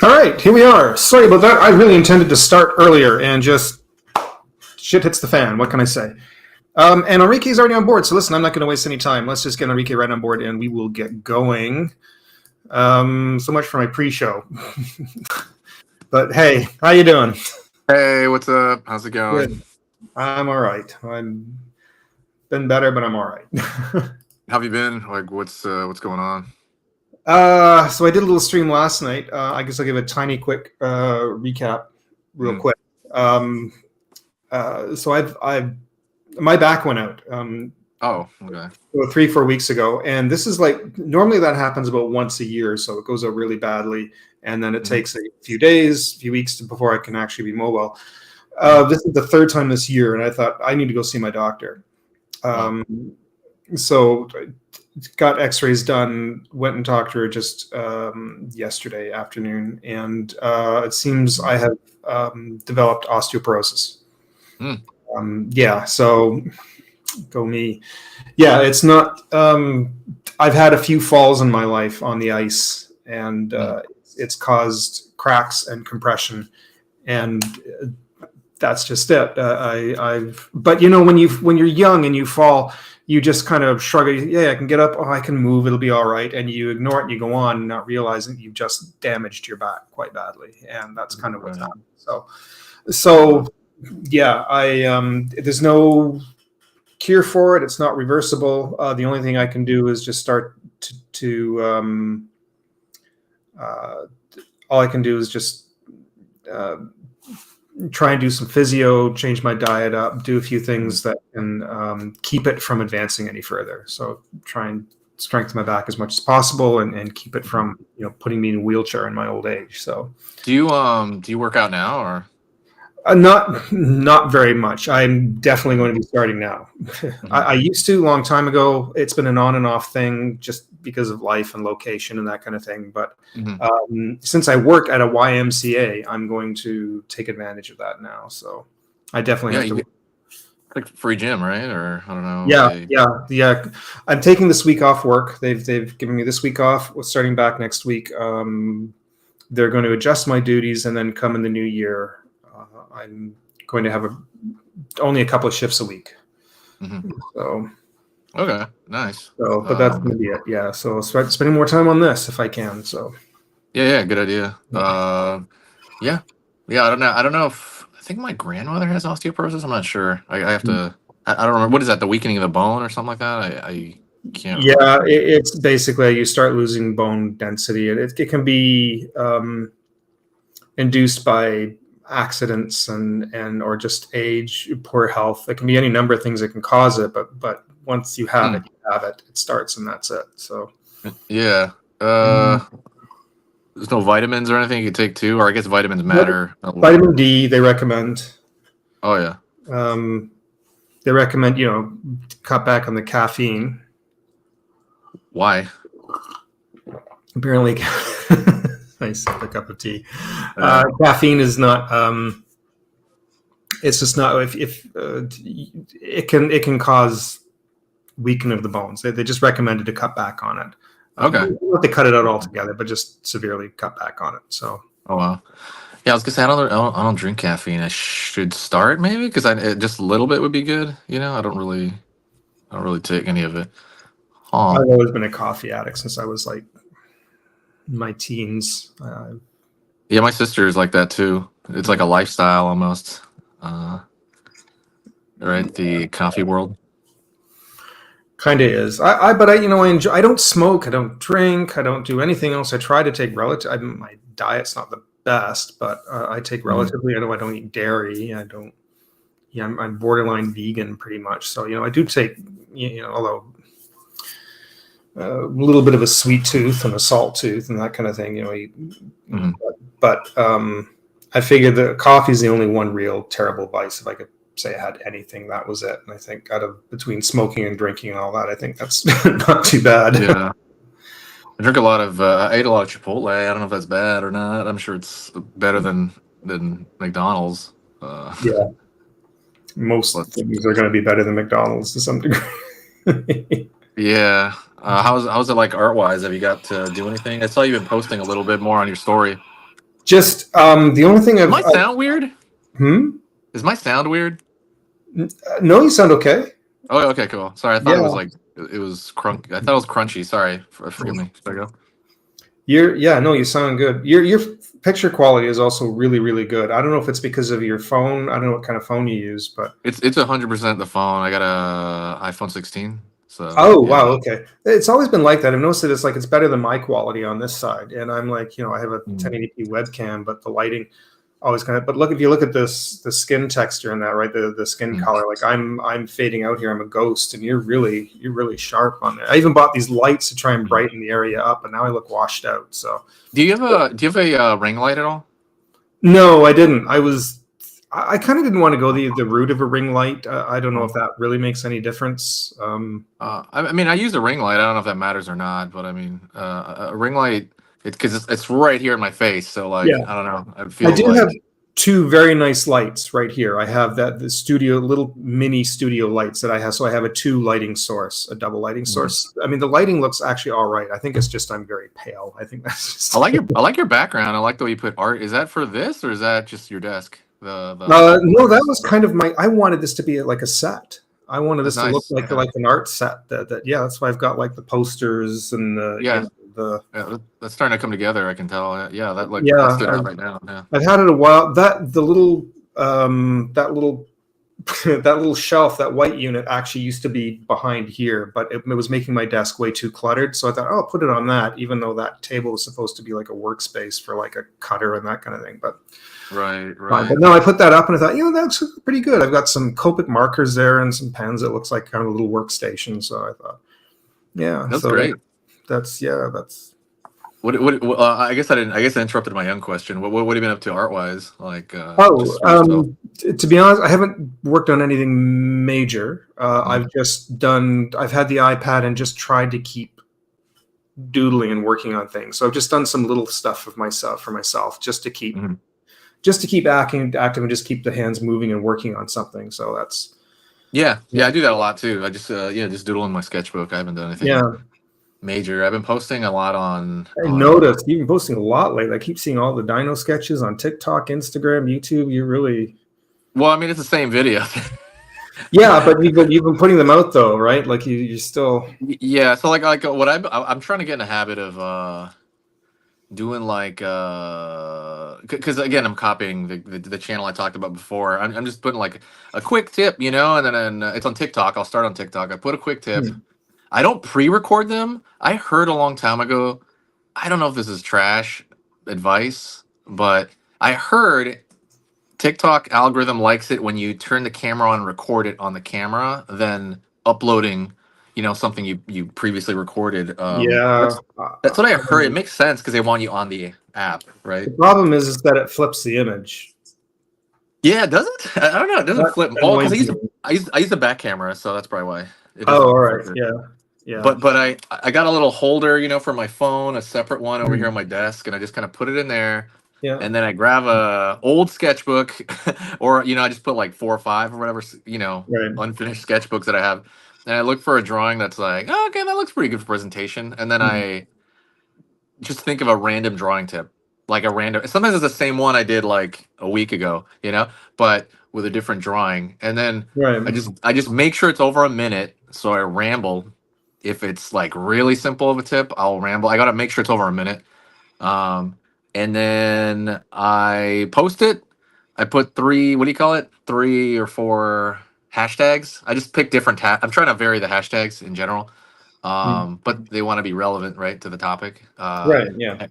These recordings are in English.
All right, here we are. Sorry about that. I really intended to start earlier and just shit hits the fan. What can I say? And Enrique's already on board. So listen, I'm not going to waste any time. Let's just get Enrique right on board and we will get going. So much for my pre-show. But hey, how you doing? Hey, what's up? How's it going? Good. I'm all right. I'm been better, but I'm all right. How have you been? Like, what's going on? So I did a little stream last night. I guess I'll give a tiny quick recap real quick. So I've my back went out. Oh, okay. 3-4 weeks ago, and this is like normally that happens about once a year, so it goes out really badly, and then it takes a few days, few weeks before I can actually be mobile. This is the third time this year, and I thought I need to go see my doctor. So got x-rays done, went and talked to her just yesterday afternoon, and it seems I have developed osteoporosis. So go me. Yeah, it's not I've had a few falls in my life on the ice, and it's caused cracks and compression, and that's just it. But you know, when you're young and you fall, you just kind of shrug it. Yeah, I can get up. Oh, I can move. It'll be all right. And you ignore it and you go on, not realizing you've just damaged your back quite badly. And that's kind of what's happened. So yeah, there's no cure for it. It's not reversible. The only thing I can do is just start all I can do is just try and do some physio, change my diet up, do a few things that can keep it from advancing any further. So try and strengthen my back as much as possible and keep it from, putting me in a wheelchair in my old age. So do you work out now or? Not very much. I'm definitely going to be starting now. I used to a long time ago. It's been an on and off thing just because of life and location and that kind of thing. But since I work at a YMCA, I'm going to take advantage of that now. So I definitely have to. Like free gym, right? Or I don't know. Yeah. I'm taking this week off work. They've given me this week off. Starting back next week. They're going to adjust my duties, and then come in the new year, I'm going to have only a couple of shifts a week. So okay, nice. So, but that's going to be it. Yeah. So I'll start spending more time on this if I can. So yeah, good idea. I don't know if I think my grandmother has osteoporosis. I'm not sure. I have to. I don't remember. What is that? The weakening of the bone or something like that? I can't. Yeah, it's basically you start losing bone density. It can be induced by accidents and or just age, poor health. It can be any number of things that can cause it, but once you have it, it starts, and that's it. So yeah. There's no vitamins or anything you can take too, or I guess vitamins matter. Vitamin D they recommend. Oh yeah. They recommend cut back on the caffeine. Why? Apparently nice sip a cup of tea. Caffeine is not. It's just not. If it can cause weakening of the bones. They just recommended to cut back on it. Okay. Not to cut it out altogether, but just severely cut back on it. So. Oh wow. Yeah, I was gonna say I don't drink caffeine. I should start maybe because just a little bit would be good. I don't really take any of it. I've always been a coffee addict since I was like my teens. Yeah, my sister is like that too. It's like a lifestyle almost. Right, the coffee world. Kind of is. I enjoy. I don't smoke. I don't drink. I don't do anything else. I try to take my diet's not the best, but I take relatively. I don't eat dairy. I don't. Yeah, I'm borderline vegan pretty much. So I do take. Although a little bit of a sweet tooth and a salt tooth and that kind of thing. But I figured that coffee is the only one real terrible vice. If I could say I had anything, that was it. And I think between smoking and drinking and all that, I think that's not too bad. Yeah. I drink a lot of. I ate a lot of Chipotle. I don't know if that's bad or not. I'm sure it's better than McDonald's. Yeah. Most things are going to be better than McDonald's to some degree. Yeah. How's it like art wise? Have you got to do anything? I saw you've been posting a little bit more on your story. Just the only thing Does my sound weird? hmm? Is my sound weird? No, you sound okay. Oh, okay, cool. Sorry, I thought it Yeah. was like it was crunk. I thought it was crunchy. Sorry, forgive me. There you go. No, you sound good. Your picture quality is also really, really good. I don't know if it's because of your phone. I don't know what kind of phone you use, but It's 100% the phone. I got a iPhone 16. So oh yeah. wow, okay. It's always been like that. I've noticed that it's better than my quality on this side, and I'm like, I have a 1080p webcam, but the lighting always kind of. But look, if you look at this, the skin texture in that, right, the skin color, like I'm fading out here. I'm a ghost, and you're really sharp on there. I even bought these lights to try and brighten the area up, and now I look washed out. So Do you have a ring light at all? no, I didn't. I kind of didn't want to go the route of a ring light. I don't know if that really makes any difference. I mean, I use a ring light. I don't know if that matters or not, but I mean, a ring light, it's right here in my face. So like, Yeah. I don't know. It I feels do like have two very nice lights right here. I have the studio little mini studio lights that I have. So I have a two lighting source, a double lighting source. I mean, the lighting looks actually all right. I think it's just I'm very pale. I think that's just. I like your background. I like the way you put art. Is that for this or is that just your desk? No, that was kind of my. I wanted this to be like a set. I wanted That's this to look nice. Okay. like an art set. Yeah, that's why I've got like the posters and Yeah. the Yeah, that's starting to come together. I can tell. Yeah, that yeah. stood out right now. Yeah. I've had it a while. That little that little shelf, that white unit actually used to be behind here, but it was making my desk way too cluttered. So I thought, oh, I'll put it on that, even though that table was supposed to be like a workspace for like a cutter and that kind of thing. But Right. but no, I put that up and I thought, that looks pretty good. I've got some Copic markers there and some pens. It looks like kind of a little workstation. So I thought, yeah, That's so great. that's. What I guess I interrupted my young question. What have you been up to art wise? Like To be honest, I haven't worked on anything major. I've had the iPad and just tried to keep doodling and working on things. So I've just done some little stuff for myself, just to keep active and just keep the hands moving and working on something. So that's yeah, I do that a lot too. I just just doodle in my sketchbook. I haven't done anything major. I've been posting a lot on. I noticed you've been posting a lot lately. I keep seeing all the dino sketches on TikTok, Instagram, YouTube. You really. Well, I mean, it's the same video. Yeah, but you've been putting them out though, right? Like you still. Yeah, so like what I'm trying to get in a habit of doing like because again I'm copying the channel I talked about before. I'm just putting like a quick tip, and then it's on TikTok. I'll start on TikTok. I put a quick tip. I don't pre-record them. I heard a long time ago. I don't know if this is trash advice, but I heard TikTok algorithm likes it when you turn the camera on and record it on the camera, then uploading, something you previously recorded. That's what I heard. It makes sense because they want you on the app, right? The problem is that it flips the image. Yeah, does it? I don't know. It doesn't flip. Oh, because I use the back camera, so that's probably why. All right. Yeah. But I got a little holder, for my phone, a separate one over here on my desk, and I just kind of put it in there. Yeah. And then I grab a old sketchbook, or I just put like 4 or 5 or whatever, unfinished sketchbooks that I have, and I look for a drawing that's like, oh, okay, that looks pretty good for presentation, and then I just think of a random drawing tip, like a random. Sometimes it's the same one I did like a week ago, but with a different drawing, and then I just make sure it's over a minute, so I ramble. If it's like really simple of a tip, I'll ramble. I gotta make sure it's over a minute. And then I post it. I put 3 or 4 hashtags. I just pick different I'm trying to vary the hashtags in general. But they want to be relevant, right, to the topic. Yeah.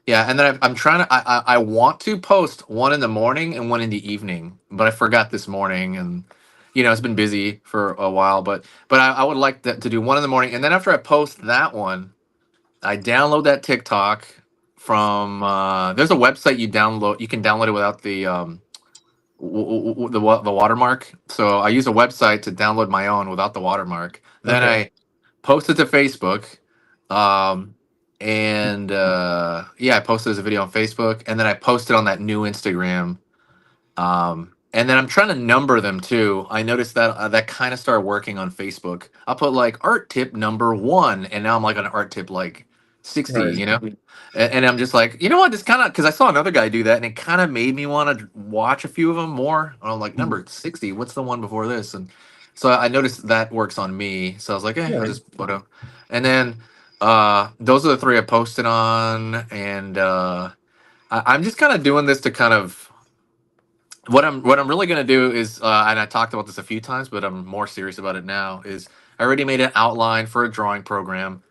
Yeah, and then I'm trying to I want to post one in the morning and one in the evening, but I forgot this morning, and it's been busy for a while, but I would like to do one in the morning, and then after I post that one, I download that TikTok from there's a website you can download it without the the watermark. So I use a website to download my own without the watermark. Then I post it to Facebook. I posted as a video on Facebook, and then I posted on that new Instagram. And then I'm trying to number them too. I noticed that that kind of started working on Facebook. I'll put like art tip number 1, and now I'm like on art tip like 60, Right. you know? And I'm just like, you know what? This kind of, because I saw another guy do that, and it kind of made me want to watch a few of them more. And I'm like, Mm. number 60, what's the one before this? And so I noticed that works on me. So I was like, I'll Yeah. just put them. And then those are the 3 I posted on. And I'm just kind of doing this to kind of, what I'm really gonna do is, and I talked about this a few times, but I'm more serious about it now. Is I already made an outline for a drawing program.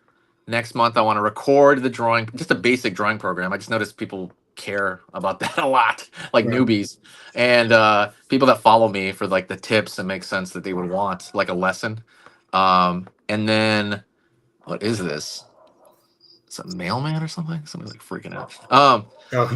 Next month, I want to record the drawing, just a basic drawing program. I just noticed people care about that a lot, like Right. newbies and people that follow me for like the tips and make sense that they would want like a lesson. And then what is this? It's a mailman or something. Somebody's like freaking out. Oh,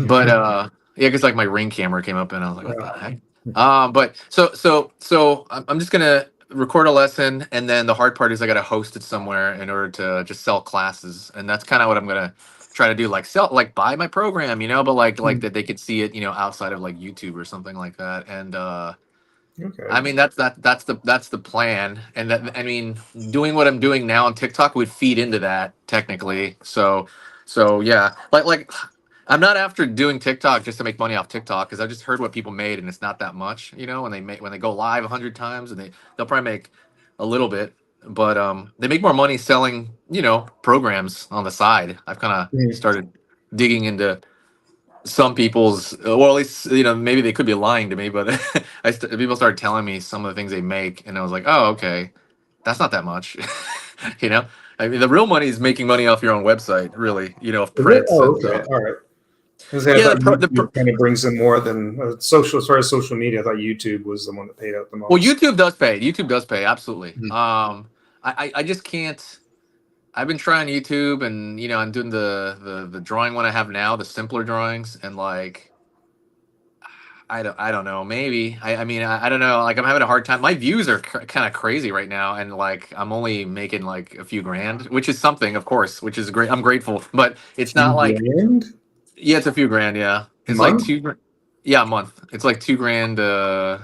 But yeah, because like my Ring camera came up and I was like, what the yeah. heck? But so I'm just gonna record a lesson, and then the hard part is I gotta host it somewhere in order to just sell classes, and that's kind of what I'm gonna try to do, like sell, like buy my program, but like Mm. that they could see it, outside of like YouTube or something like that, and Okay. I mean that's the plan, and that, I mean, doing what I'm doing now on TikTok would feed into that technically. So yeah, like I'm not after doing TikTok just to make money off TikTok, because I just heard what people made and it's not that much, when they go live 100 times, and they'll probably make a little bit, but they make more money selling programs on the side. I've kind of Mm. started digging into some people's, well, at least maybe they could be lying to me, but people started telling me some of the things they make, and I was like, oh, okay, that's not that much. you know I mean, the real money is making money off your own website, really, of Is it? prints Oh, and okay. All right. Because I yeah, thought YouTube kind of brings in more than social. As far as social media, I thought YouTube was the one that paid out the well, most. YouTube does pay, absolutely. Mm. I just can't. I've been trying YouTube, and I'm doing the drawing one I have now, the simpler drawings, and like I don't know. Maybe I mean I don't know. Like, I'm having a hard time. My views are kind of crazy right now, and like I'm only making like a few grand, which is something, of course, which is great. I'm grateful, but it's Few not like, grand yeah, it's a few grand. Yeah, a it's like month. 2 grand. Yeah, a month. It's like 2 grand. I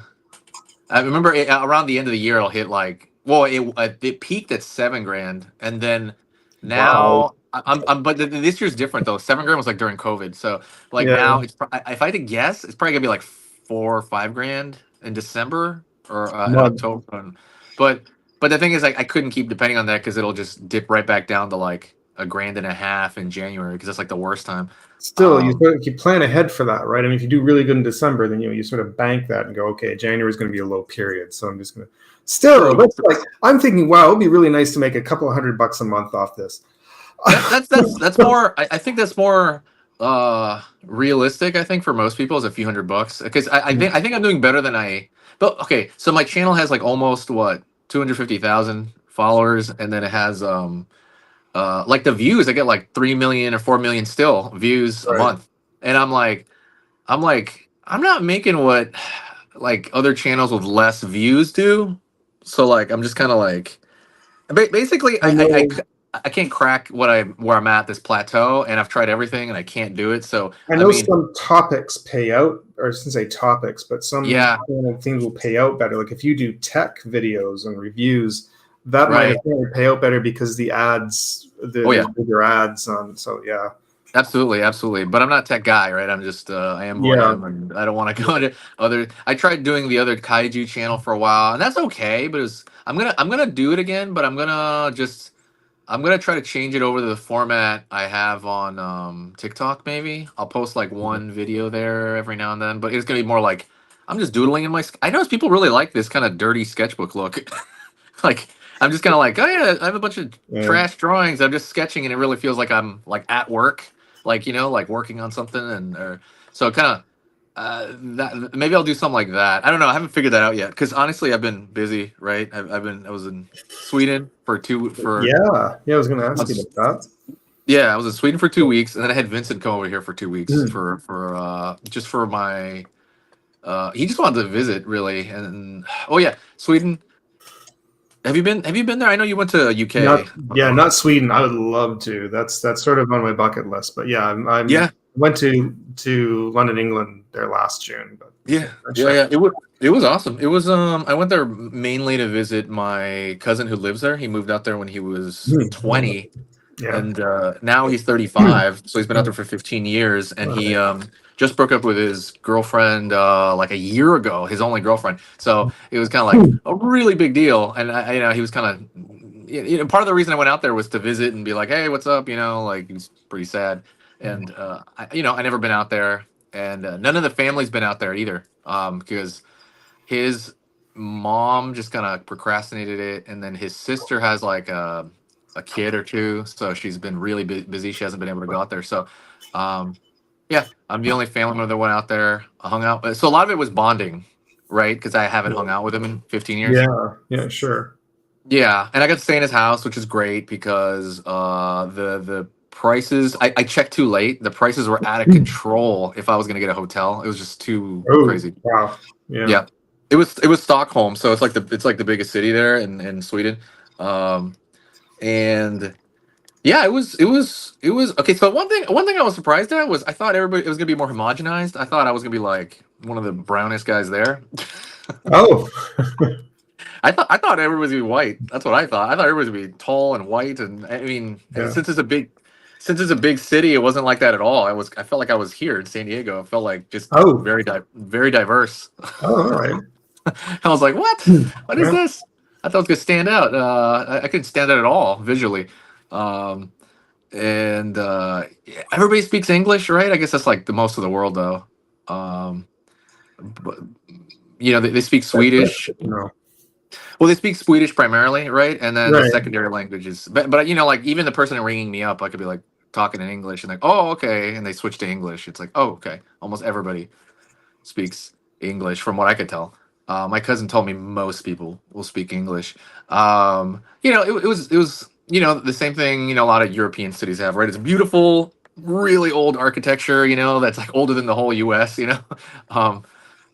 remember around the end of the year, it'll hit like, well, it peaked at 7 grand, and then Wow. now but this year's different though. 7 grand was like during COVID, so like Yeah. now if I had to guess, it's probably gonna be like 4 or 5 grand in December or in Month. October. But the thing is, like, I couldn't keep depending on that, because it'll just dip right back down to like a grand and a half in January, because that's like the worst time. Still, you plan ahead for that, right? I mean, if you do really good in December, then you sort of bank that and go, okay, January is going to be a low period, so I'm just going to. Still, True. that's like I'm thinking, wow, it'd be really nice to make a couple of $100 a month off this. That's more. I think that's more realistic. I think for most people is a few $100, because I think I'm doing better than I. But okay, so my channel has like almost what 250,000 followers, and then it has like the views. I get like 3 million or 4 million still views a Right. month, and I'm not making what like other channels with less views do. So like I'm just kind of like, basically, I know. I can't crack where I'm at this plateau, and I've tried everything and I can't do it. So I I know mean, some topics pay out, or I shouldn't say topics, but some yeah, kind of things will pay out better. Like if you do tech videos and reviews, that might right. apparently pay out better because the ads, Oh there's yeah, bigger ads on. So yeah, absolutely. But I'm not a tech guy, right? I'm just I am who I yeah, am, and I don't want to go into other. I tried doing the other kaiju channel for a while, and that's okay. But I'm gonna do it again, but I'm gonna try to change it over to the format I have on TikTok. Maybe I'll post like one video there every now and then, but it's gonna be more like I'm just doodling in my. I notice people really like this kind of dirty sketchbook look. Like, I'm just kind of like, oh yeah, I have a bunch of yeah. trash drawings. I'm just sketching, and it really feels like I'm like at work, like like working on something, and or so kind of. That maybe I'll do something like that. I don't know. I haven't figured that out yet, because honestly, I've been busy. Right? I was in Sweden for Yeah, I was going to ask you about that. yeah, I was in Sweden for 2 weeks, and then I had Vincent come over here for 2 weeks Mm. for just for my. He just wanted to visit, really, and oh yeah, Sweden. Have you been there? I know you went to UK. Not Sweden. I would love to. That's sort of on my bucket list. But yeah, I'm Yeah. went to London, England there last June. But Yeah, yeah. It was awesome. It was I went there mainly to visit my cousin who lives there. He moved out there when he was Hmm. 20, Yeah. and now he's 35. So he's been out there for 15 years, and he just broke up with his girlfriend like a year ago. His only girlfriend. So it was kind of like a really big deal, and he was kind of part of the reason I went out there was to visit and be like, hey, what's up? Like he's pretty sad, and I never been out there. And none of the family's been out there either, because his mom just kind of procrastinated it, and then his sister has like a kid or two, so she's been really busy. She hasn't been able to go out there. So, yeah, I'm the only family member that went out there. I hung out. So a lot of it was bonding, right? Because I haven't hung out with him in 15 years. Yeah, sure. Yeah, and I got to stay in his house, which is great because the prices I checked too late. The prices were out of control. If I was gonna get a hotel, it was just too crazy. Wow. Yeah. Yeah, it was Stockholm, so it's like the biggest city there in Sweden, and yeah, it was okay. So one thing I was surprised at was I thought everybody it was gonna be more homogenized. I thought I was gonna be like one of the brownest guys there. Oh. I thought everybody was gonna be white. That's what I thought. I thought everybody was gonna be tall and white, and I mean, and since it's a big city, it wasn't like that at all. I felt like I was here in San Diego. It felt like just very diverse. Oh, all right. I was like, what? What is this? I thought it was gonna stand out. I couldn't stand out at all visually. And everybody speaks English, right? I guess that's like the most of the world, though. But they speak Swedish. No. Well, they speak Swedish primarily, right? And then the Right. secondary languages. But like even the person ringing me up, I could be like talking in English and like, oh, okay, and they switch to English. It's like, oh, okay. Almost everybody speaks English, from what I could tell. My cousin told me most people will speak English. It was the same thing. A lot of European cities have, right? It's beautiful, really old architecture. That's like older than the whole U.S.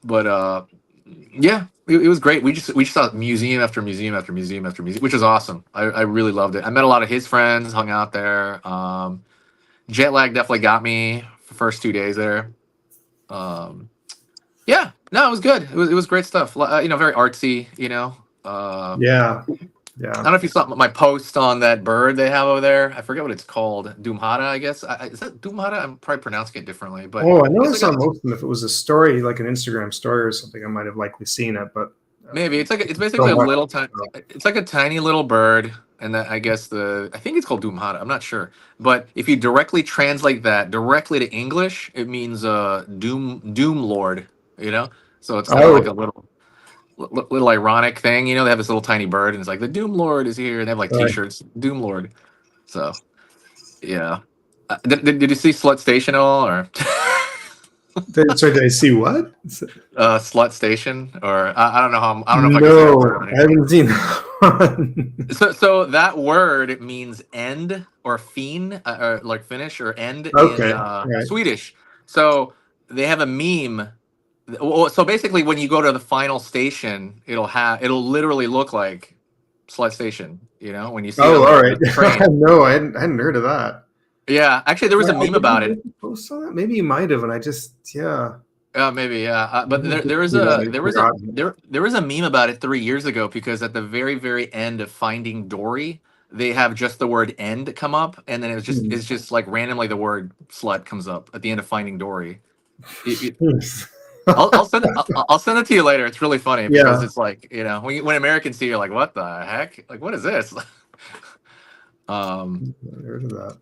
But yeah, it was great. We just saw museum after museum after museum after museum, which was awesome. I really loved it. I met a lot of his friends, hung out there. Jet lag definitely got me the first 2 days there. Yeah, no, it was good. It was great stuff. Very artsy. Yeah. I don't know if you saw my post on that bird they have over there. I forget what it's called. Doomhata, I guess. Is that Doomhata? I'm probably pronouncing it differently. But I know I it's saw like most of them. If it was a story, like an Instagram story or something, I might have likely seen it. But maybe it's basically a much. little tiny. It's like a tiny little bird, and I guess I think it's called Doomhata. I'm not sure, but if you directly translate that directly to English, it means Doom Lord. So it's kind of like a little ironic thing. They have this little tiny bird, and it's like the Doom Lord is here, and they have like T-shirts, Doom Lord. So yeah, did you see Slut Station at all, or? Sorry, did I see what? Slut Station, or I don't know how. I don't know if No, I can say I haven't seen that one. So that word means end or fin, or like finish or end Okay, in right. Swedish. So they have a meme. So basically, when you go to the final station, it'll literally look like Slut Station. When you see it Oh, on all the right. train. No, I hadn't heard of that. Yeah, actually, there was a meme about it. Maybe you might have, and I just Maybe, yeah. But there was a meme about it 3 years ago, because at the very, very end of Finding Dory, they have just the word "end" come up, and then it's just like randomly the word "slut" comes up at the end of Finding Dory. I'll send it to you later. It's really funny because it's like when Americans see it, you're like, what the heck? Like, what is this? Never heard of that.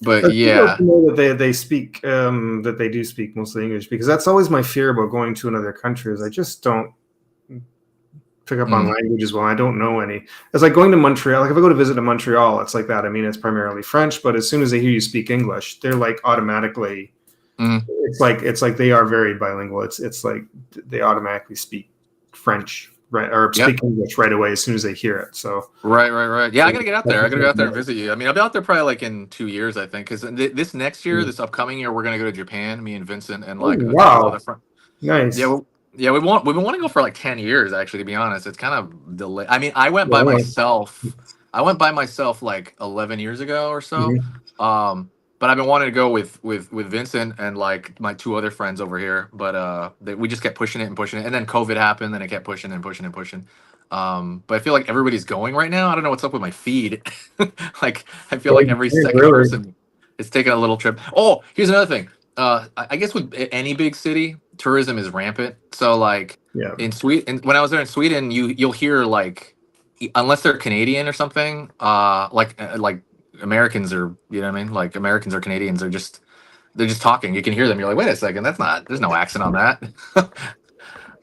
But yeah, that they speak that they do speak mostly English, because that's always my fear about going to another country, is I just don't pick up on languages well. I don't know any. It's like going to Montreal. Like if I go to visit to Montreal, it's like that. I mean, it's primarily French, but as soon as they hear you speak English, they're like automatically. It's like they are very bilingual. It's like they automatically speak French, right, or speak English right away as soon as they hear it. So right. Yeah, I gotta get out there. I gotta go out there and visit you. I mean, I'll be out there probably like in 2 years, I think, because this next year, this upcoming year, we're gonna go to Japan. Me and Vincent and like wow, nice. Yeah, we've been wanting to go for like 10 years, actually. To be honest, it's kind of delayed. I mean, I went by myself. I went by myself like 11 years ago or so. but I've been wanting to go with Vincent and like my two other friends over here. But we just kept pushing it and pushing it, and then COVID happened, and it kept pushing and pushing and pushing. But I feel like everybody's going right now. I don't know what's up with my feed. Like I feel like every second Really? person is taking a little trip. Oh, here's another thing. I guess with any big city, tourism is rampant. So like Yeah. in Sweden, when I was there in Sweden, you'll hear like, unless they're Canadian or something, like Americans are, you know what I mean? Like Americans or Canadians are they're just talking. You can hear them. You're like, wait a second, there's no accent on that.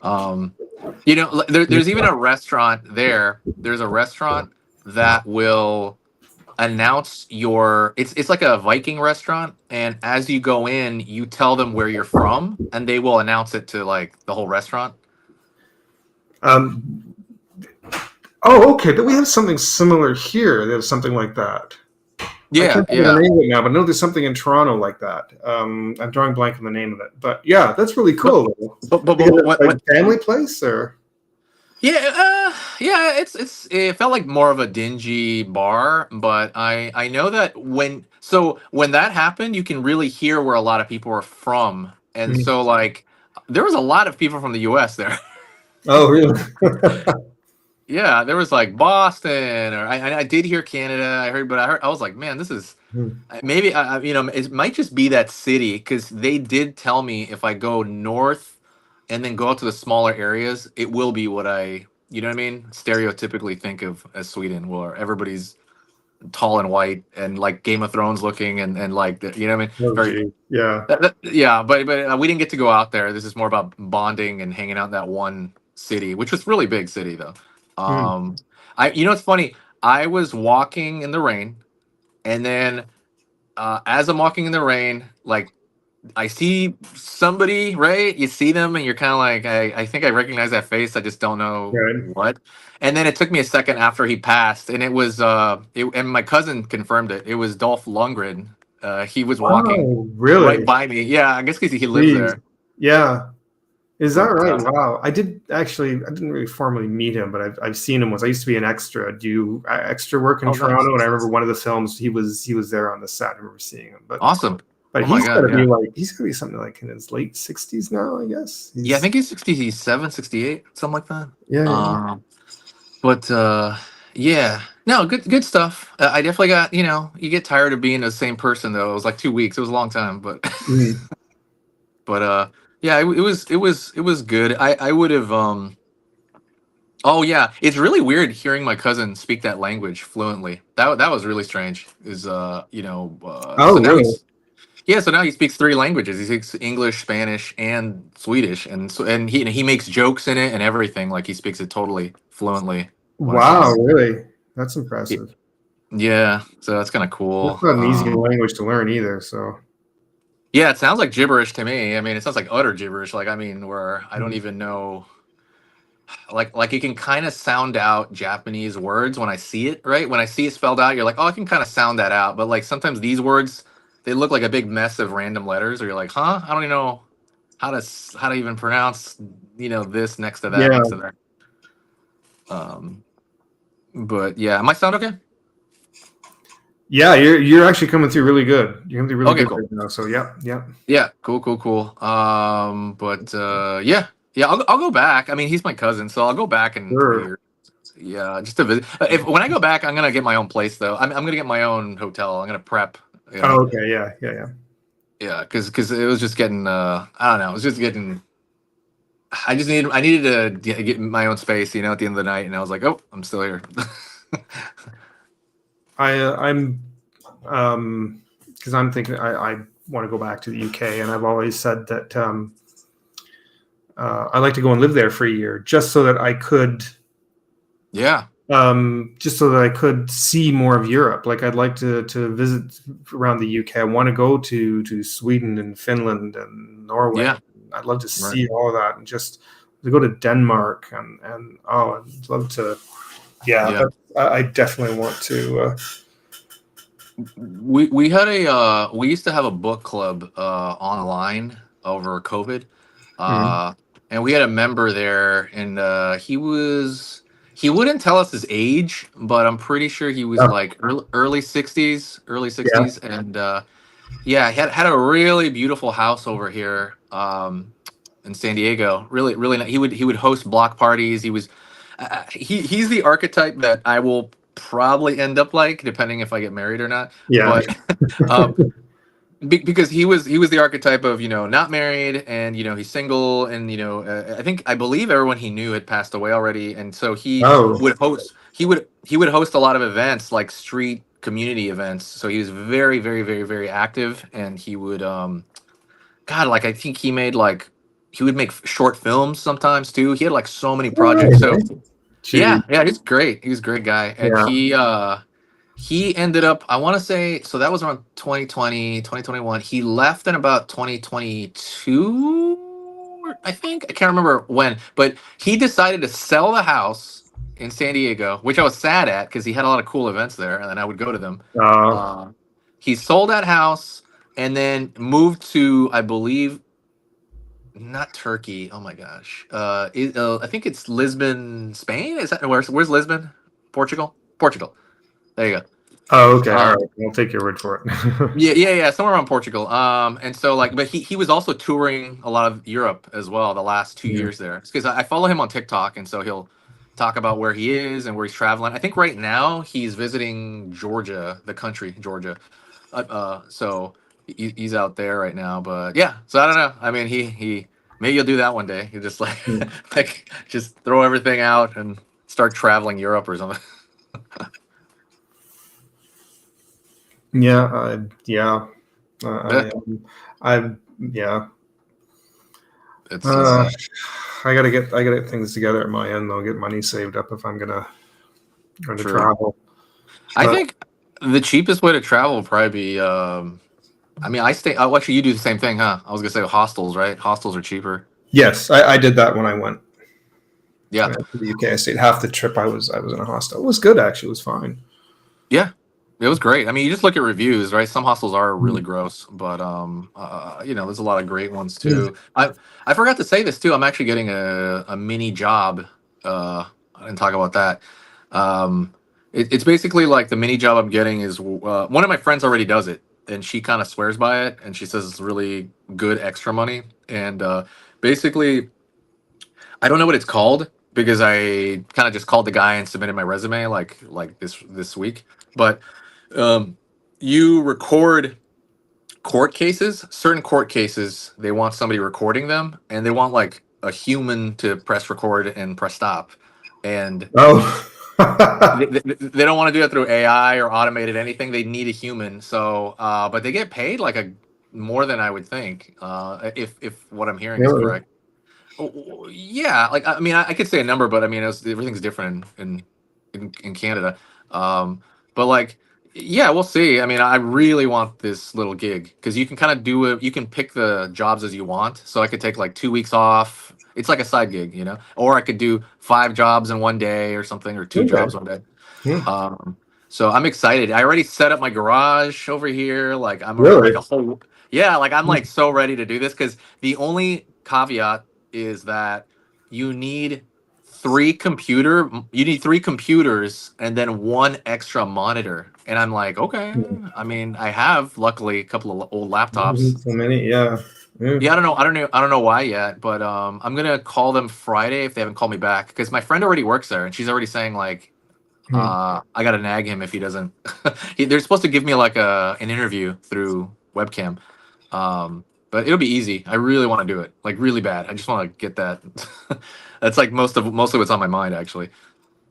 um, there's even a restaurant there. There's a restaurant that will announce it's like a Viking restaurant, and as you go in, you tell them where you're from, and they will announce it to like the whole restaurant. Um, oh, okay. But we have something similar here. There's something like that. I Yeah, can't think of the name of it now, but I know there's something in Toronto like that. I'm drawing blank on the name of it. But yeah, that's really cool. but Because it's what, like a family place, or yeah, it felt like more of a dingy bar, but I know that when that happened, you can really hear where a lot of people are from, and Mhm. so like there was a lot of people from the U.S. there. Oh, really? Yeah, there was like Boston, or I did hear Canada. I was like, man, this is maybe it might just be that city, because they did tell me if I go north and then go out to the smaller areas, it will be what you know what I mean, stereotypically think of as Sweden, where everybody's tall and white and like Game of Thrones looking, and like you know what I mean, Oh, very gee. Yeah. yeah, but we didn't get to go out there. This is more about bonding and hanging out in that one city, which was really big city though. Mm. Um, it's funny. I was walking in the rain, and then as I'm walking in the rain, like I see somebody, right? You see them, and you're kind of like, I think I recognize that face. I just don't know Right. what. And then it took me a second after he passed, and it was and my cousin confirmed it. It was Dolph Lundgren. He was walking Wow, right really? by me. Yeah, I guess because he lives Jeez. there. Yeah. Is that But right? Wow. I didn't really formally meet him, but I've seen him once. I used to be an extra, do extra work in oh, nice, Toronto, and I remember one of the films he was there on the set. I remember seeing him, awesome. but Oh my he's got god, to be yeah, like he's got to be something like in his late 60s now, I guess. yeah. I He's think he's 67, 68, something like that. yeah, yeah. But yeah, no, good stuff. I definitely got, you get tired of being the same person though. It was like 2 weeks. It was a long time, but Mhm. but yeah, it was good. I would have oh yeah, it's really weird hearing my cousin speak that language fluently. That was really strange. So Oh, now really? he speaks three languages. He speaks English, Spanish, and Swedish, and he makes jokes in it and everything. Like he speaks it totally fluently when it Wow, comes. really? That's impressive. Yeah, so that's kind of That's cool. not an easy language to learn either. So Yeah, it sounds like gibberish to me. I mean, it sounds like utter gibberish. Like, I mean, where I don't mhm. even know. Like you can kind of sound out Japanese words when I see it, right? When I see it spelled out, you're like, oh, I can kind of sound that out. But like sometimes these words, they look like a big mess of random letters, or you're like, huh? I don't even know how to even pronounce, this next to that, Yeah, next to that. Um, but yeah, am I sound okay? yeah. You're actually coming through really good. You're coming through really Okay, good cool. right now. So yeah, yeah. Yeah, cool. But yeah, I'll go back. I mean, he's my cousin, so I'll go back in 3 years. Sure. Yeah, just to visit. If when I go back, I'm gonna get my own place though. I'm gonna get my own hotel. I'm gonna prep. You know, Oh, okay. Yeah, yeah, yeah. yeah, because it was just getting. I don't know. It was just getting. I needed to get my own space. At the end of the night, and I was like, oh, I'm still here. I'm because I'm thinking I want to go back to the UK, and I've always said that I'd like to go and live there for a year, just so that I could Yeah, see more of Europe. Like I'd like to visit around the UK. I want to go to Sweden and Finland and Norway. yeah, I'd love to right. see all of that, and just to go to Denmark and oh, I'd love to. Yeah, Yeah. I definitely want to. We used to have a book club online over COVID, Mhm. and we had a member there, and he wouldn't tell us his age, but I'm pretty sure he was Oh, like early 60s, yeah. and Yeah, he had a really beautiful house over here in San Diego. Really, really nice. He would host block parties. He's the archetype that I will probably end up like, depending if I get married or not. Yeah. But um, because he was the archetype of, not married, and he's single, and I believe everyone he knew had passed away already, and so Oh. he would host a lot of events, like street community events. So he was very, very, very, very active, and he would God, like I think he would make short films sometimes too. He had like so many All right. projects. So Gee. yeah, yeah, he's great. He was a great guy. And Yeah. he ended up, I want to say, so that was around 2020, 2021. He left in about 2022, I think. I can't remember when, but he decided to sell the house in San Diego, which I was sad at because he had a lot of cool events there, and then I would go to them. Uh, Uh, he sold that house and then moved to, I believe, not Turkey. Oh my gosh. I think it's Lisbon, Spain. Is that where's Lisbon? Portugal? Portugal. There you go. oh, okay. All Um, right. I'll take your word for it. yeah, yeah, yeah, somewhere around Portugal. And so like, but he was also touring a lot of Europe as well the last 2 years there. Because I follow him on TikTok, and so he'll talk about where he is and where he's traveling. I think right now he's visiting Georgia, the country Georgia. So he's out there right now. But yeah, so I don't know. I mean, he maybe you'll do that one day. You just like like just throw everything out and start traveling Europe or something. Yeah. Yeah. Yeah, Yeah. it's Uh, I gotta get things together at my end though. Get money saved up if I'm going to true. travel. I But think the cheapest way to travel would probably be. I mean, I stay. Oh, actually, you do the same thing, huh? I was gonna say hostels, right? Hostels are cheaper. yes, I did that when I went Yeah, to the UK. I stayed half the trip. I was in a hostel. It was good actually. It was fine. yeah, it was great. I mean, you just look at reviews, right? Some hostels are really Mm. gross, but there's a lot of great ones too. I forgot to say this too. I'm actually getting a mini job. I didn't talk about that. Um, it's basically like the mini job I'm getting is one of my friends already does it, and she kind of swears by it, and she says it's really good extra money. And basically, I don't know what it's called because I kind of just called the guy and submitted my resume like this week. But um, you record court cases. Certain court cases, they want somebody recording them, and they want like a human to press record and press stop. And Oh. they don't want to do it through AI or automated anything. They need a human. So, but they get paid like a more than I would think, if what I'm hearing is Really? correct. Yeah, like I mean, I could say a number, but I mean, everything's different in Canada. But like, yeah, we'll see. I mean, I really want this little gig because you can kind of do it. You can pick the jobs as you want. So I could take like 2 weeks off. It's like a side gig, or I could do 5 jobs in one day or something, or two Okay. jobs one day. Hmm. So I'm excited. I already set up my garage over here. Like like Really? a whole, yeah, like I'm like so ready to do this because the only caveat is that you need you need 3 computers and then one extra monitor. And I'm like, okay. Hmm. I mean, I have luckily a couple of old laptops. So many. Yeah. Yeah. Yeah, I don't know why yet, but I'm gonna call them Friday if they haven't called me back because my friend already works there and she's already saying like Hmm. I gotta nag him if he doesn't. They're supposed to give me like an interview through webcam, but it'll be easy. I really want to do it, like really bad. I just want to get that. That's like mostly what's on my mind actually.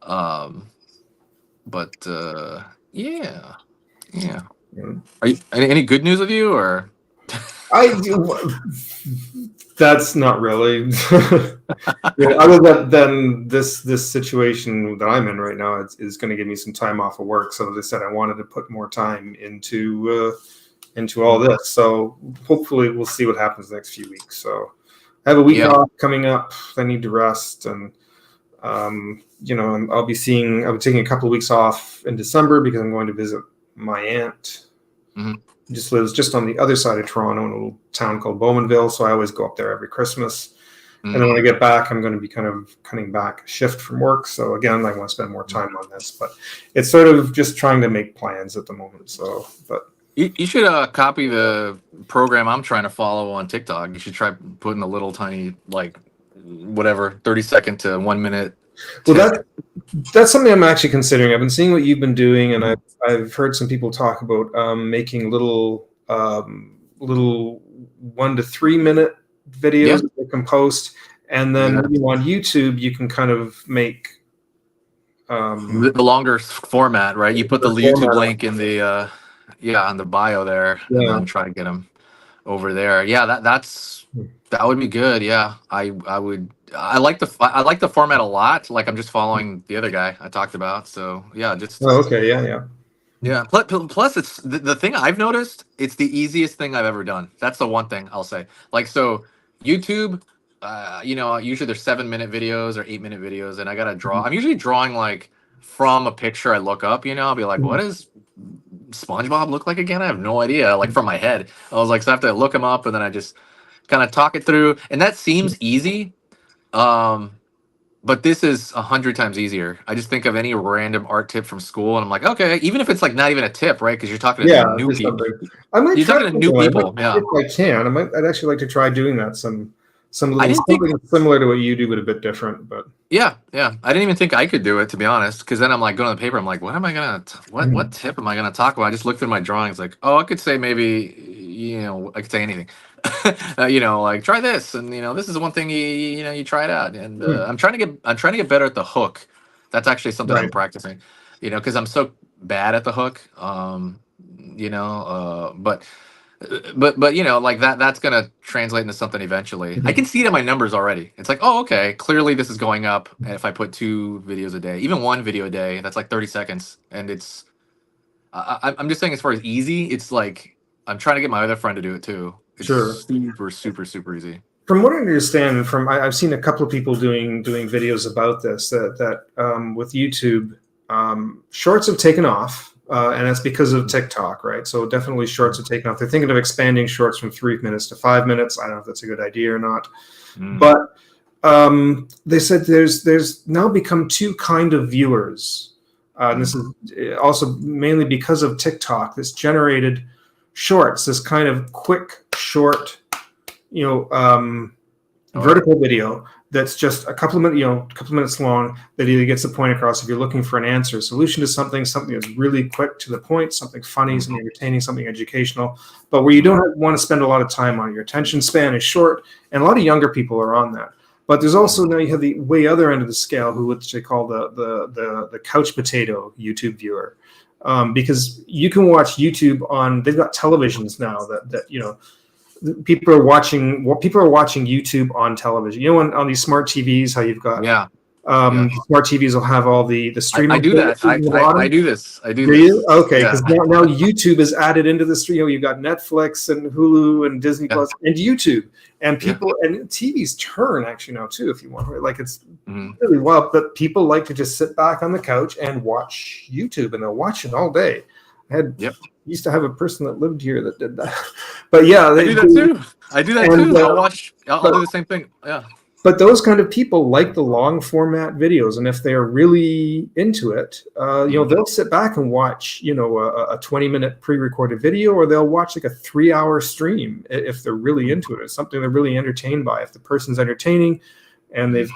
Um, but yeah, yeah. Hmm. Are you any good news with you or? I do. That's not really. Other than this situation that I'm in right now is going to give me some time off of work. So as I said, I wanted to put more time into all this. So hopefully we'll see what happens the next few weeks. So I have a week Yeah. off coming up. I need to rest, and I'll be taking a couple of weeks off in December because I'm going to visit my aunt. Mhm. Just lives just on the other side of Toronto in a little town called Bowmanville. So I always go up there every Christmas. And then when I get back, I'm going to be kind of cutting back a shift from work. So again, I want to spend more time on this, but it's sort of just trying to make plans at the moment. So, but You should copy the program I'm trying to follow on TikTok. You should try putting a little tiny, like, whatever, 30-second to 1 minute Well, tip. that's something I'm actually considering. I've been seeing what you've been doing, and I've heard some people talk about making little 1 to 3 minute Yeah. videos that they can post, and then Yeah. on YouTube you can kind of make The longer format, right? You put the the YouTube format. link in the on the bio there, and Yeah. then try to get them over there. Yeah, that would be good. Yeah, I would. I like the format a lot. Like I'm just following the other guy I talked about. So yeah, just Oh, okay. Yeah. Yeah. yeah. Plus it's the thing I've noticed. It's the easiest thing I've ever done. That's the one thing I'll say. Like so, YouTube. Usually there's 7-minute videos or 8-minute videos, and I gotta draw. I'm usually drawing like from a picture I look up. I'll be like, what is SpongeBob look like again? I have no idea. Like from my head, I was like, so I have to look him up, and then I just kind of talk it through, and that seems easy. But this is 100 times easier. I just think of any random art tip from school, and I'm like, okay, even if it's like not even a tip, right? Because you're talking to Yeah. new Just people. something. I might You're try talking to new something. people. Yeah. If I can. I'd actually like to try doing that. Some I little didn't think. something similar to what you do, but a bit different. But Yeah, yeah. I didn't even think I could do it, to be honest. Because then I'm like going to the paper. I'm like, what am I gonna? What tip am I gonna talk about? I just looked through my drawings. Like, oh, I could say maybe. I could say anything. Like try this, and this is the one thing you try it out. And I'm trying to get better at the hook. That's actually something I'm right. practicing. Because I'm so bad at the hook. But like that's gonna translate into something eventually. I can see it in my numbers already. It's like, oh, okay, clearly this is going up. And if I put 2 videos a day, even 1 video a day, that's like 30 seconds. And it's I'm just saying, as far as easy, it's like I'm trying to get my other friend to do it too. It's Sure. super, super, super easy. From what I understand, I've seen a couple of people doing videos about this. That with YouTube, shorts have taken off, and that's because of TikTok, right? So definitely shorts have taken off. They're thinking of expanding shorts from 3 minutes to 5 minutes. I don't know if that's a good idea or not, but they said there's now become two kind of viewers. And this is also mainly because of TikTok. This generated shorts, this kind of quick, short, vertical video that's just a couple of minutes long, that either gets the point across if you're looking for an answer, solution to something that's really quick to the point, something funny, something entertaining, something educational, but where you don't want to spend a lot of time on it. Your attention span is short, and a lot of younger people are on that. But there's also, now you have the way other end of the scale, which they call the couch potato YouTube viewer. Because you can watch YouTube on, they've got televisions now that people are watching YouTube on television. On these smart TVs, how you've got smart TVs will have all the streaming. I do that. I do this. I do this. You? Okay, Yeah. because now YouTube is added into the stream. You've got Netflix and Hulu and Disney Plus and YouTube, and people and TVs turn actually now too, if you want. Like it's really wild, but people like to just sit back on the couch and watch YouTube, and they'll watch it all day. Used to have a person that lived here that did that, but yeah, I do that too. I do that too. I'll do the same thing. Yeah. But those kind of people like the long format videos, and if they're really into it, they'll sit back and watch, a 20-minute pre-recorded video, or they'll watch like a 3-hour stream if they're really into it. It's something they're really entertained by. If the person's entertaining, and there's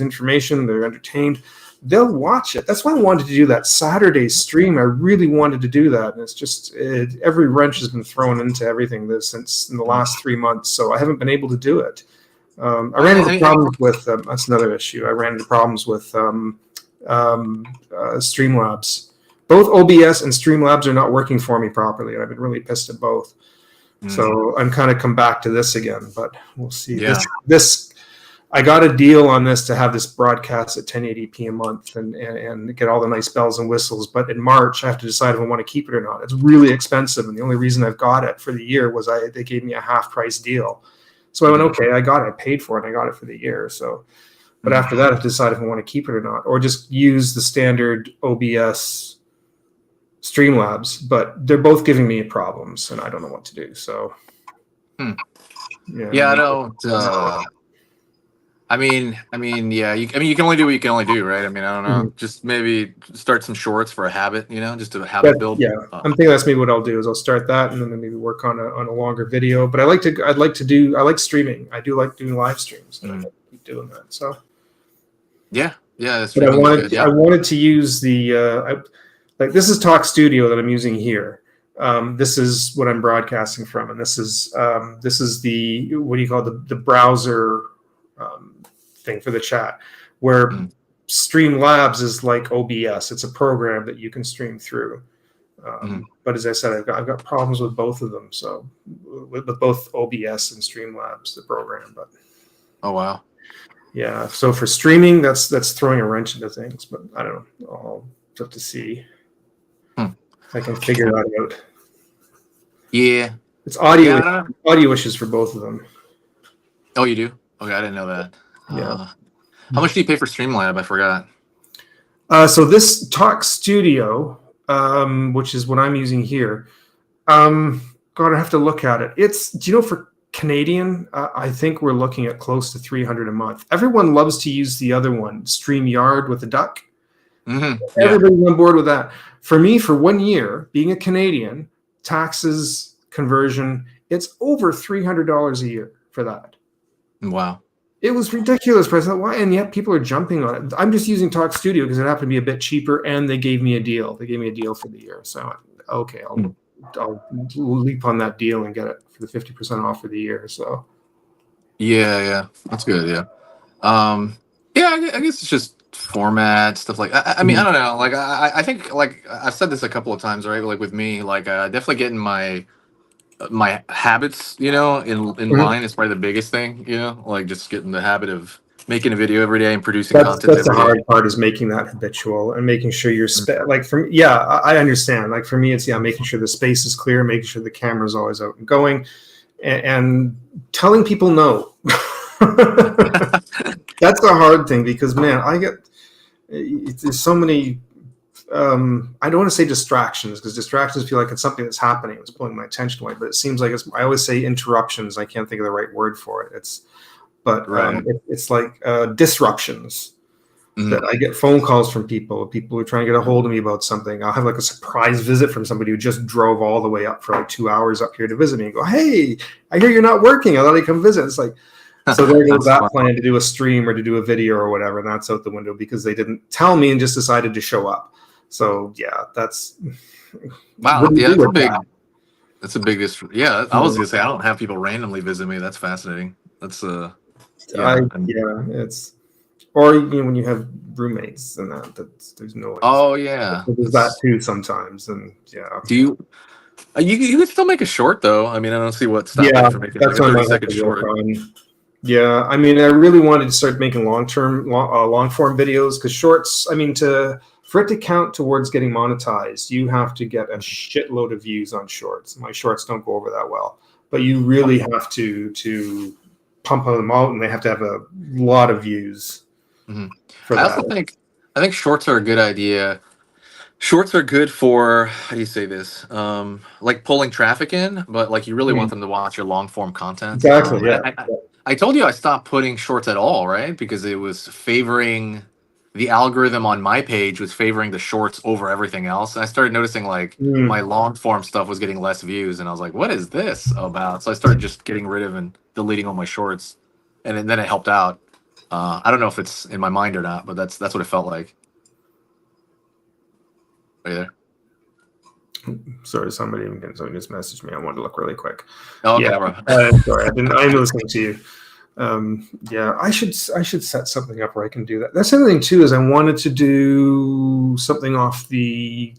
information, they're entertained, they'll watch it. That's why I wanted to do that Saturday stream. I really wanted to do that, and it's just every wrench has been thrown into everything since in the last 3 months, so I haven't been able to do it. I ran into problems with that's another issue. I ran into problems with Streamlabs. Both OBS and Streamlabs are not working for me properly, and I've been really pissed at both. So I'm kind of come back to this again, but we'll see. Yeah. This I got a deal on this to have this broadcast at 1080p a month and get all the nice bells and whistles. But in March, I have to decide if I want to keep it or not. It's really expensive, and the only reason I've got it for the year was they gave me a half price deal. So I went, okay, I got it. I paid for it. And I got it for the year. So, but after that, I have to decide if I want to keep it or not, or just use the standard OBS Streamlabs. But they're both giving me problems, and I don't know what to do. So, I don't. Yeah. You can only do what you can only do, right? I mean, I don't know. Mhm. Just maybe start some shorts for a habit, just a But habit build. yeah, I'm thinking that's maybe what I'll do is I'll start that and then maybe work on a longer video. But I like streaming. I do like doing live streams, and I mm, like to keep doing that. So, yeah, yeah. but Streaming is good. I Yeah. wanted to use like this is Talk Studio that I'm using here. This is what I'm broadcasting from, and this is the what do you call it? The browser um, thing for the chat, where Mm, Streamlabs is like OBS. It's a program that you can stream through. mm. But as I said, I've got problems with both of them. So with both OBS and Streamlabs, the program. But Oh wow. yeah, so for streaming, that's throwing a wrench into things. But I don't know. I'll have to see Hmm. if I can figure that out. Yeah. It's Yeah. I don't know. audio issues for both of them. Oh, you do? Okay, I didn't know that. Yeah. How much do you pay for Streamlab? I forgot. So this Talk Studio, which is what I'm using here, God, I have to look at it. Do you know, for Canadian, I think we're looking at close to $300 a month. Everyone loves to use the other one, StreamYard with the duck. Yeah. Everybody's on board with that. For me, for 1 year, being a Canadian, taxes, conversion, it's over $300 a year for that. Wow. It was ridiculous, President. Why? And yet people are jumping on it. I'm just using Talk Studio because it happened to be a bit cheaper, and they gave me a deal. They gave me a deal for the year. So, okay, I'll leap on that deal and get it for the 50% off for the year. So, Yeah, that's good. Yeah. Yeah, I guess it's just format stuff like. I mean, I don't know. Like, I think, like I've said this a couple of times, right? Like with me, like definitely getting my habits, in line is probably the biggest thing. Like just getting the habit of making a video every day and producing content that's the every day. hard part, is making that habitual and making sure you're like, I understand. Like for me, it's making sure the space is clear, making sure the camera's always out and going, and telling people no. That's the hard thing, because man, there's so many. I don't want to say distractions, because distractions feel like it's something that's happening. It's pulling my attention away, but it seems like I always say interruptions. I can't think of the right word for it. Right. It's like disruptions. That I get phone calls from people who are trying to get a hold of me about something. I'll have like a surprise visit from somebody who just drove all the way up for like 2 hours up here to visit me, and go, "Hey, I hear you're not working. I thought I'd come visit." It's like, so there goes that plan to do a stream or to do a video or whatever, and that's out the window because they didn't tell me and just decided to show up. So yeah, that's wow. Yeah, that's a big. That's a big. Yeah, I was gonna say I don't have people randomly visit me. That's fascinating. That's it's, or when you have roommates and there's noise. Oh yeah, there's that too sometimes, and yeah. Do you? You can still make a short though. I mean, I don't see what stopping you from making that's like a what 30-second short. Yeah, I mean, I really wanted to start making long form videos, because shorts, I mean, for it to count towards getting monetized, you have to get a shitload of views on shorts. My shorts don't go over that well, but you really have to pump them out, and they have to have a lot of views. I think shorts are a good idea. Shorts are good for, how do you say this? Like pulling traffic in, but like you really want them to watch your long form content. Exactly. I told you I stopped putting shorts at all, right? Because it was favoring, the algorithm on my page was favoring the shorts over everything else. And I started noticing like my long form stuff was getting less views, and I was like, what is this about? So I started just getting rid of and deleting all my shorts, and then it helped out. I don't know if it's in my mind or not, but that's what it felt like. Are you there? Sorry, somebody just messaged me. I wanted to look really quick. Oh, okay, yeah, bro. sorry, I'm listening to you. Yeah, I should set something up where I can do that. That's the other thing too, is I wanted to do something off the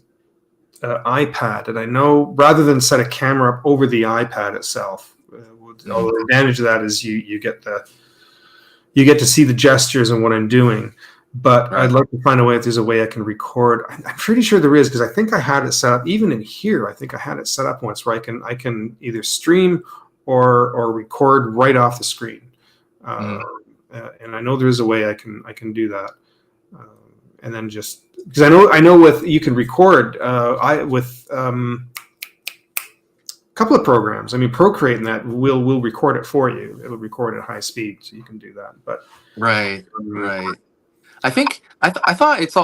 iPad, and I know rather than set a camera up over the iPad itself, the advantage of that is you get to see the gestures and what I'm doing. But right. I'd like to find a way if there's a way I can record. I'm pretty sure there is, because I think I had it set up even in here. I think I had it set up once where I can either stream or record right off the screen. And I know there is a way I can do that. And then just because I know with you can record with couple of programs. I mean, Procreate and that will record it for you. It'll record at high speed, so you can do that. But Right. I think I thought it's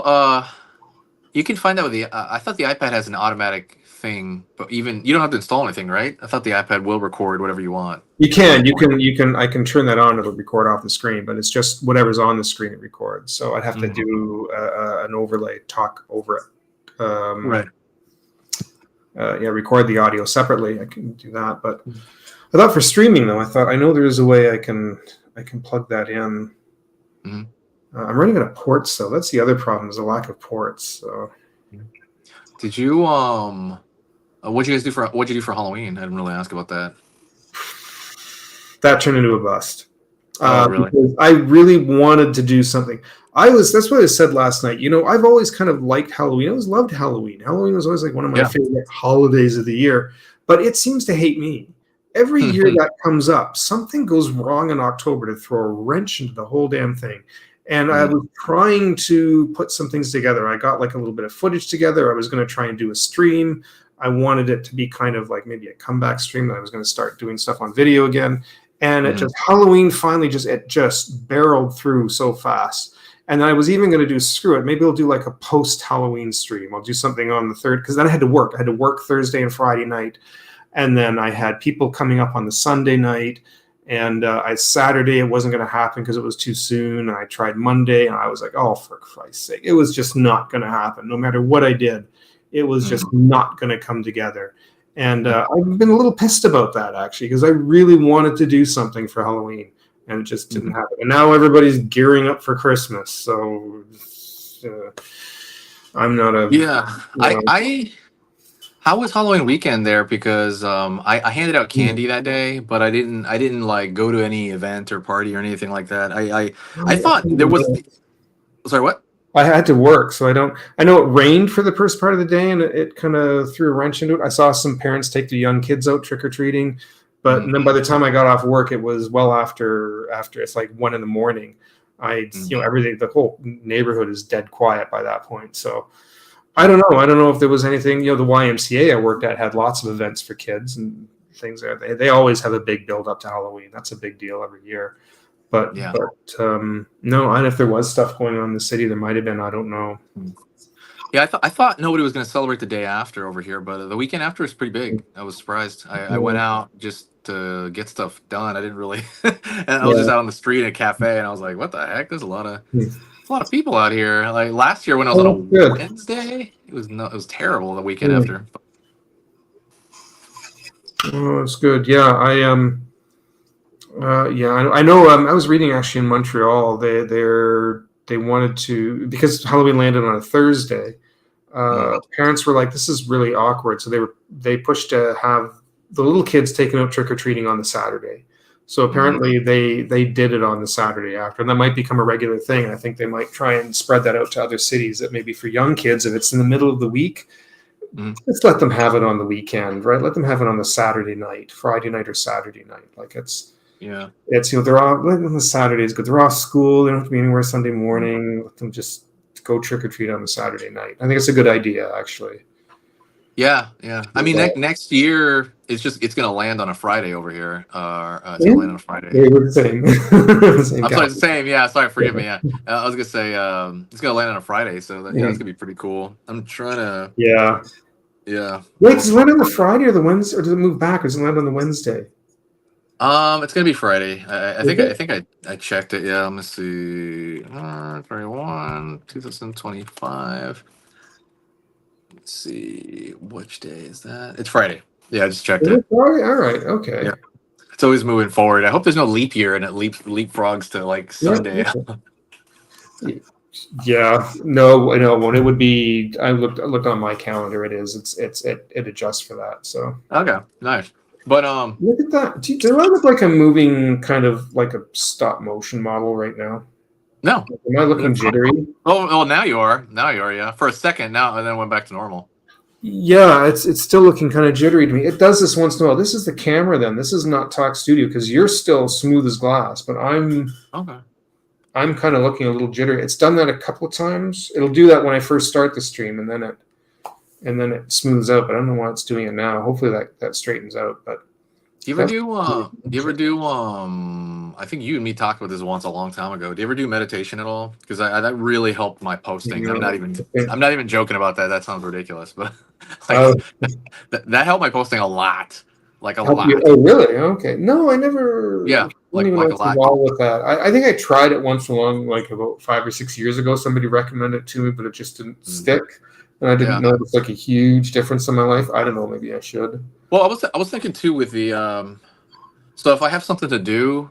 you can find that with the. I thought the iPad has an automatic thing, but even you don't have to install anything, right? I thought the iPad will record whatever you want. You can. I can turn that on. It'll record off the screen, but it's just whatever's on the screen it records. So I'd have to do an overlay, talk over it. Right. Record the audio separately. I can do that, but I thought for streaming though, I know there is a way I can plug that in. Mm-hmm. I'm running out of ports, though. That's the other problem, is the lack of ports. So, did you what'd you do for Halloween? I didn't really ask about that. That turned into a bust. Really? Because I really wanted to do something. That's what I said last night. You know, I've always kind of liked Halloween. I always loved Halloween. Halloween was always like one of my favorite holidays of the year. But it seems to hate me. Every year that comes up, something goes wrong in October to throw a wrench into the whole damn thing. And I was trying to put some things together. I got like a little bit of footage together. I was going to try and do a stream. I wanted it to be kind of like maybe a comeback stream. I was going to start doing stuff on video again. And it Halloween finally just barreled through so fast. And I was even going to do, screw it, maybe I'll do like a post-Halloween stream. I'll do something on the 3rd, because then I had to work. I had to work Thursday and Friday night. And then I had people coming up on the Sunday night. And Saturday, it wasn't going to happen because it was too soon. And I tried Monday, and I was like, oh, for Christ's sake. It was just not going to happen. No matter what I did, it was just not going to come together. And I've been a little pissed about that, actually, because I really wanted to do something for Halloween, and it just didn't happen. And now everybody's gearing up for Christmas. So I'm not a... Yeah, how was Halloween weekend there? Because I handed out candy that day, but I didn't like go to any event or party or anything like that. I thought there was. Sorry, what? I had to work, so I know it rained for the first part of the day, and it kind of threw a wrench into it. I saw some parents take their young kids out trick or treating, but then by the time I got off work, it was well after it's like 1 a.m. Everything, the whole neighborhood is dead quiet by that point. So. I don't know if there was anything. The YMCA I worked at had lots of events for kids and things there. They always have a big build up to Halloween. That's a big deal every year. But no, and if there was stuff going on in the city, there might have been. I don't know. Yeah, I thought nobody was going to celebrate the day after over here, but the weekend after was pretty big. I was surprised. I went out just to get stuff done. I didn't really, and I was just out on the street at a cafe, and I was like, "What the heck? There's a lot of people out here." Like last year when I was on a Wednesday, it was terrible the weekend after. Oh, it's good. Yeah, I know. I was reading actually in Montreal. They wanted to, because Halloween landed on a Thursday. Parents were like, "This is really awkward," so they pushed to have the little kids taken out trick or treating on the Saturday. So apparently they did it on the Saturday after, and that might become a regular thing. I think they might try and spread that out to other cities, that maybe for young kids, if it's in the middle of the week, let's let them have it on the weekend, right? Let them have it on the Saturday night, Friday night or Saturday night. Like it's they're all on the Saturdays, but they're off school. They don't have to be anywhere Sunday morning. Let them just go trick or treat on the Saturday night. I think it's a good idea, actually. Yeah. I mean, next year it's going to land on a Friday over here. It's going to land on a Friday. They were the same. I'm sorry, it's the same. Yeah, sorry, forgive me. Yeah, I was going to say it's going to land on a Friday, so that's going to be pretty cool. I'm trying to. Yeah. Wait, does it land on the Friday or the Wednesday, or does it move back, or does it land on the Wednesday? It's gonna be Friday. I think I checked it. Yeah, let me see. 21, 2025. Let's see, which day is that? It's Friday. Yeah, I just checked it. All right. Okay. Yeah. It's always moving forward. I hope there's no leap year and it leapfrogs to like Sunday. Yeah. No, when it would be. I looked on my calendar. It is. It adjusts for that. So. Okay. Nice. But look at that. Do I look like I'm moving kind of like a stop motion model right now? No. Am I looking jittery? Oh, well, now you are. Yeah. For a second now, and then went back to normal. Yeah, it's still looking kind of jittery to me. It does this once in a while. This is the camera then. This is not Talk Studio, because you're still smooth as glass, but I'm kind of looking a little jittery. It's done that a couple of times. It'll do that when I first start the stream, and then and then it smooths out. But I don't know why it's doing it now. Hopefully that straightens out. But Do you ever that's do you ever do I think you and me talked about this once a long time ago. Do you ever do meditation at all? Because I that really helped my posting. I'm not even joking about that. That sounds ridiculous, but like uh, that helped my posting a lot. Like a help you. lot. Oh, really? Okay. No, I never. Yeah, I don't even know like a what's lot. involved with that. I think I tried it once along, like about 5 or 6 years ago. Somebody recommended it to me, but it just didn't Mm, stick, and I didn't yeah. notice like a huge difference in my life. I don't know. Maybe I should. Well, I was thinking too with the so if I have something to do,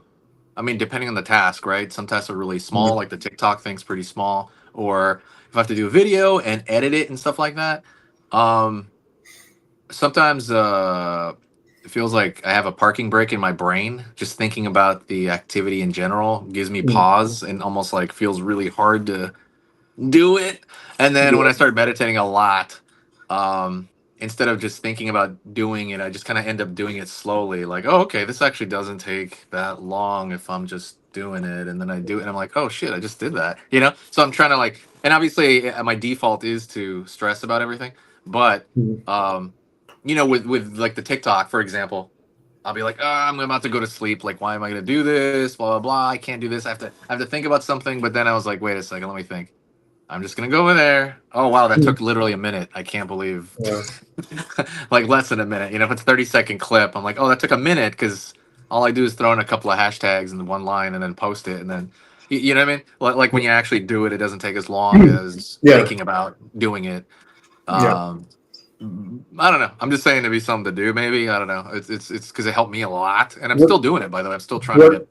I mean, depending on the task, right? Some tasks are really small, Mm. like the TikTok thing's pretty small. Or if I have to do a video and edit it and stuff like that, um, sometimes it feels like I have a parking brake in my brain. Just thinking about the activity in general gives me Mm. pause and almost like feels really hard to do it. And then when Yeah. I start meditating a lot, um, instead of just thinking about doing it, I just kind of end up doing it slowly. Like, oh, okay, this actually doesn't take that long if I'm just doing it. And then I do it, and I'm like, oh shit, I just did that. So I'm trying to like, and obviously my default is to stress about everything, but Mm. um, with like the TikTok, for example. I'll be like, I'm about to go to sleep. Like, why am I going to do this? Blah blah blah. I can't do this. I have to think about something. But then I was like, wait a second, let me think. I'm just gonna go over there. Oh wow, that Mm. took literally a minute. I can't believe, Yeah. like less than a minute. If it's a 30-second clip, I'm like, oh, that took a minute because all I do is throw in a couple of hashtags in one line and then post it, and then you know what I mean. Like when you actually do it, it doesn't take as long as Yeah. thinking about doing it. Yeah. Um, I don't know. I'm just saying to be something to do. Maybe I don't know. It's because it helped me a lot, and I'm What still doing it. By the way, I'm still trying to get.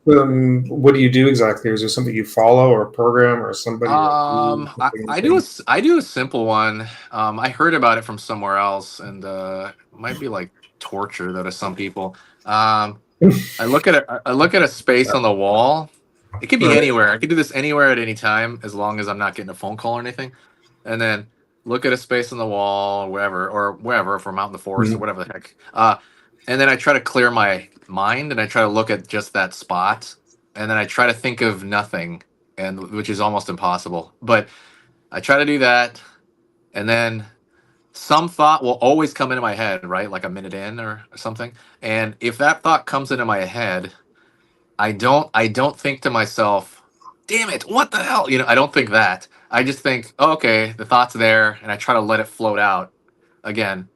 what do you do exactly? Is there something you follow or a program or somebody that you something I do thing? I do a simple one. I heard about it from somewhere else, and it might be like torture though to some people. I look at a space on the wall. It could be Right. anywhere. I could do this anywhere at any time as long as I'm not getting a phone call or anything. And then look at a space on the wall, wherever, if we're out in the forest or Mhm. whatever the heck. And then I try to clear my mind and I try to look at just that spot. And then I try to think of nothing, and which is almost impossible. But I try to do that, and then some thought will always come into my head, right? Like a minute in or something. And if that thought comes into my head, I don't think to myself, damn it, what the hell? I don't think that. I just think, oh, okay, the thought's there, and I try to let it float out again.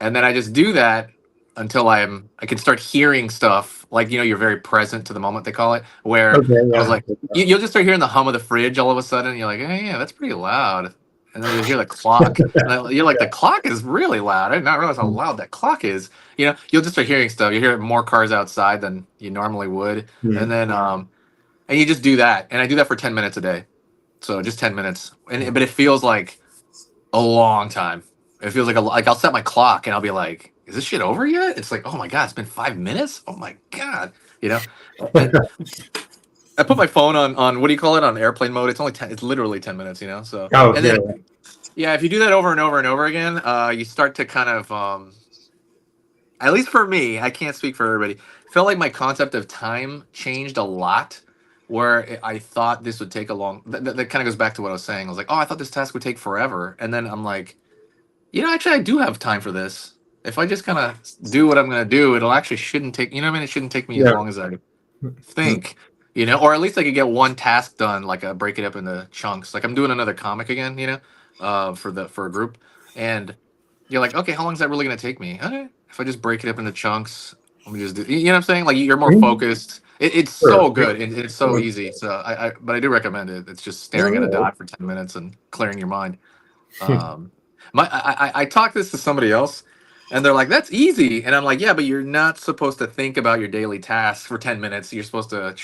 And then I just do that until I can start hearing stuff like you're very present to the moment, they call it, where Okay. I was Yeah. like, you'll just start hearing the hum of the fridge all of a sudden, and you're like, hey, yeah, that's pretty loud. And then you'll hear the clock, and then you're like, the clock is really loud. I did not realize how loud that clock is. You'll just start hearing stuff. You hear more cars outside than you normally would, and Mhm. then and you just do that, and I do that for 10 minutes a day. So just 10 minutes, but it feels like a long time. It feels like I'll set my clock and I'll be like, "Is this shit over yet?" It's like, "Oh my god, it's been 5 minutes." Oh my god, you know. And I put my phone on what do you call it, on airplane mode. It's only 10. It's literally 10 minutes, So Oh and yeah. then yeah, if you do that over and over and over again, you start to kind of at least for me, I can't speak for everybody. Felt like my concept of time changed a lot. Where I thought this would take a long. That kind of goes back to what I was saying. I was like, oh, I thought this task would take forever, and then I'm like, actually, I do have time for this. If I just kind of do what I'm going to do, it'll actually shouldn't take, what I mean? It shouldn't take me as Yeah. long as I think, or at least I could get one task done, like break it up into chunks. Like I'm doing another comic again, for a group. And you're like, okay, how long is that really going to take me? Okay, if I just break it up into chunks, let me just do, you know what I'm saying? Like you're more Mhm. focused. It's Sure. so good and it's so easy. So but I do recommend it. It's just staring at a Oh, dot for 10 minutes and clearing your mind. Um, I talked this to somebody else, and they're like, "That's easy," and I'm like, "Yeah, but you're not supposed to think about your daily tasks for 10 minutes. You're supposed to,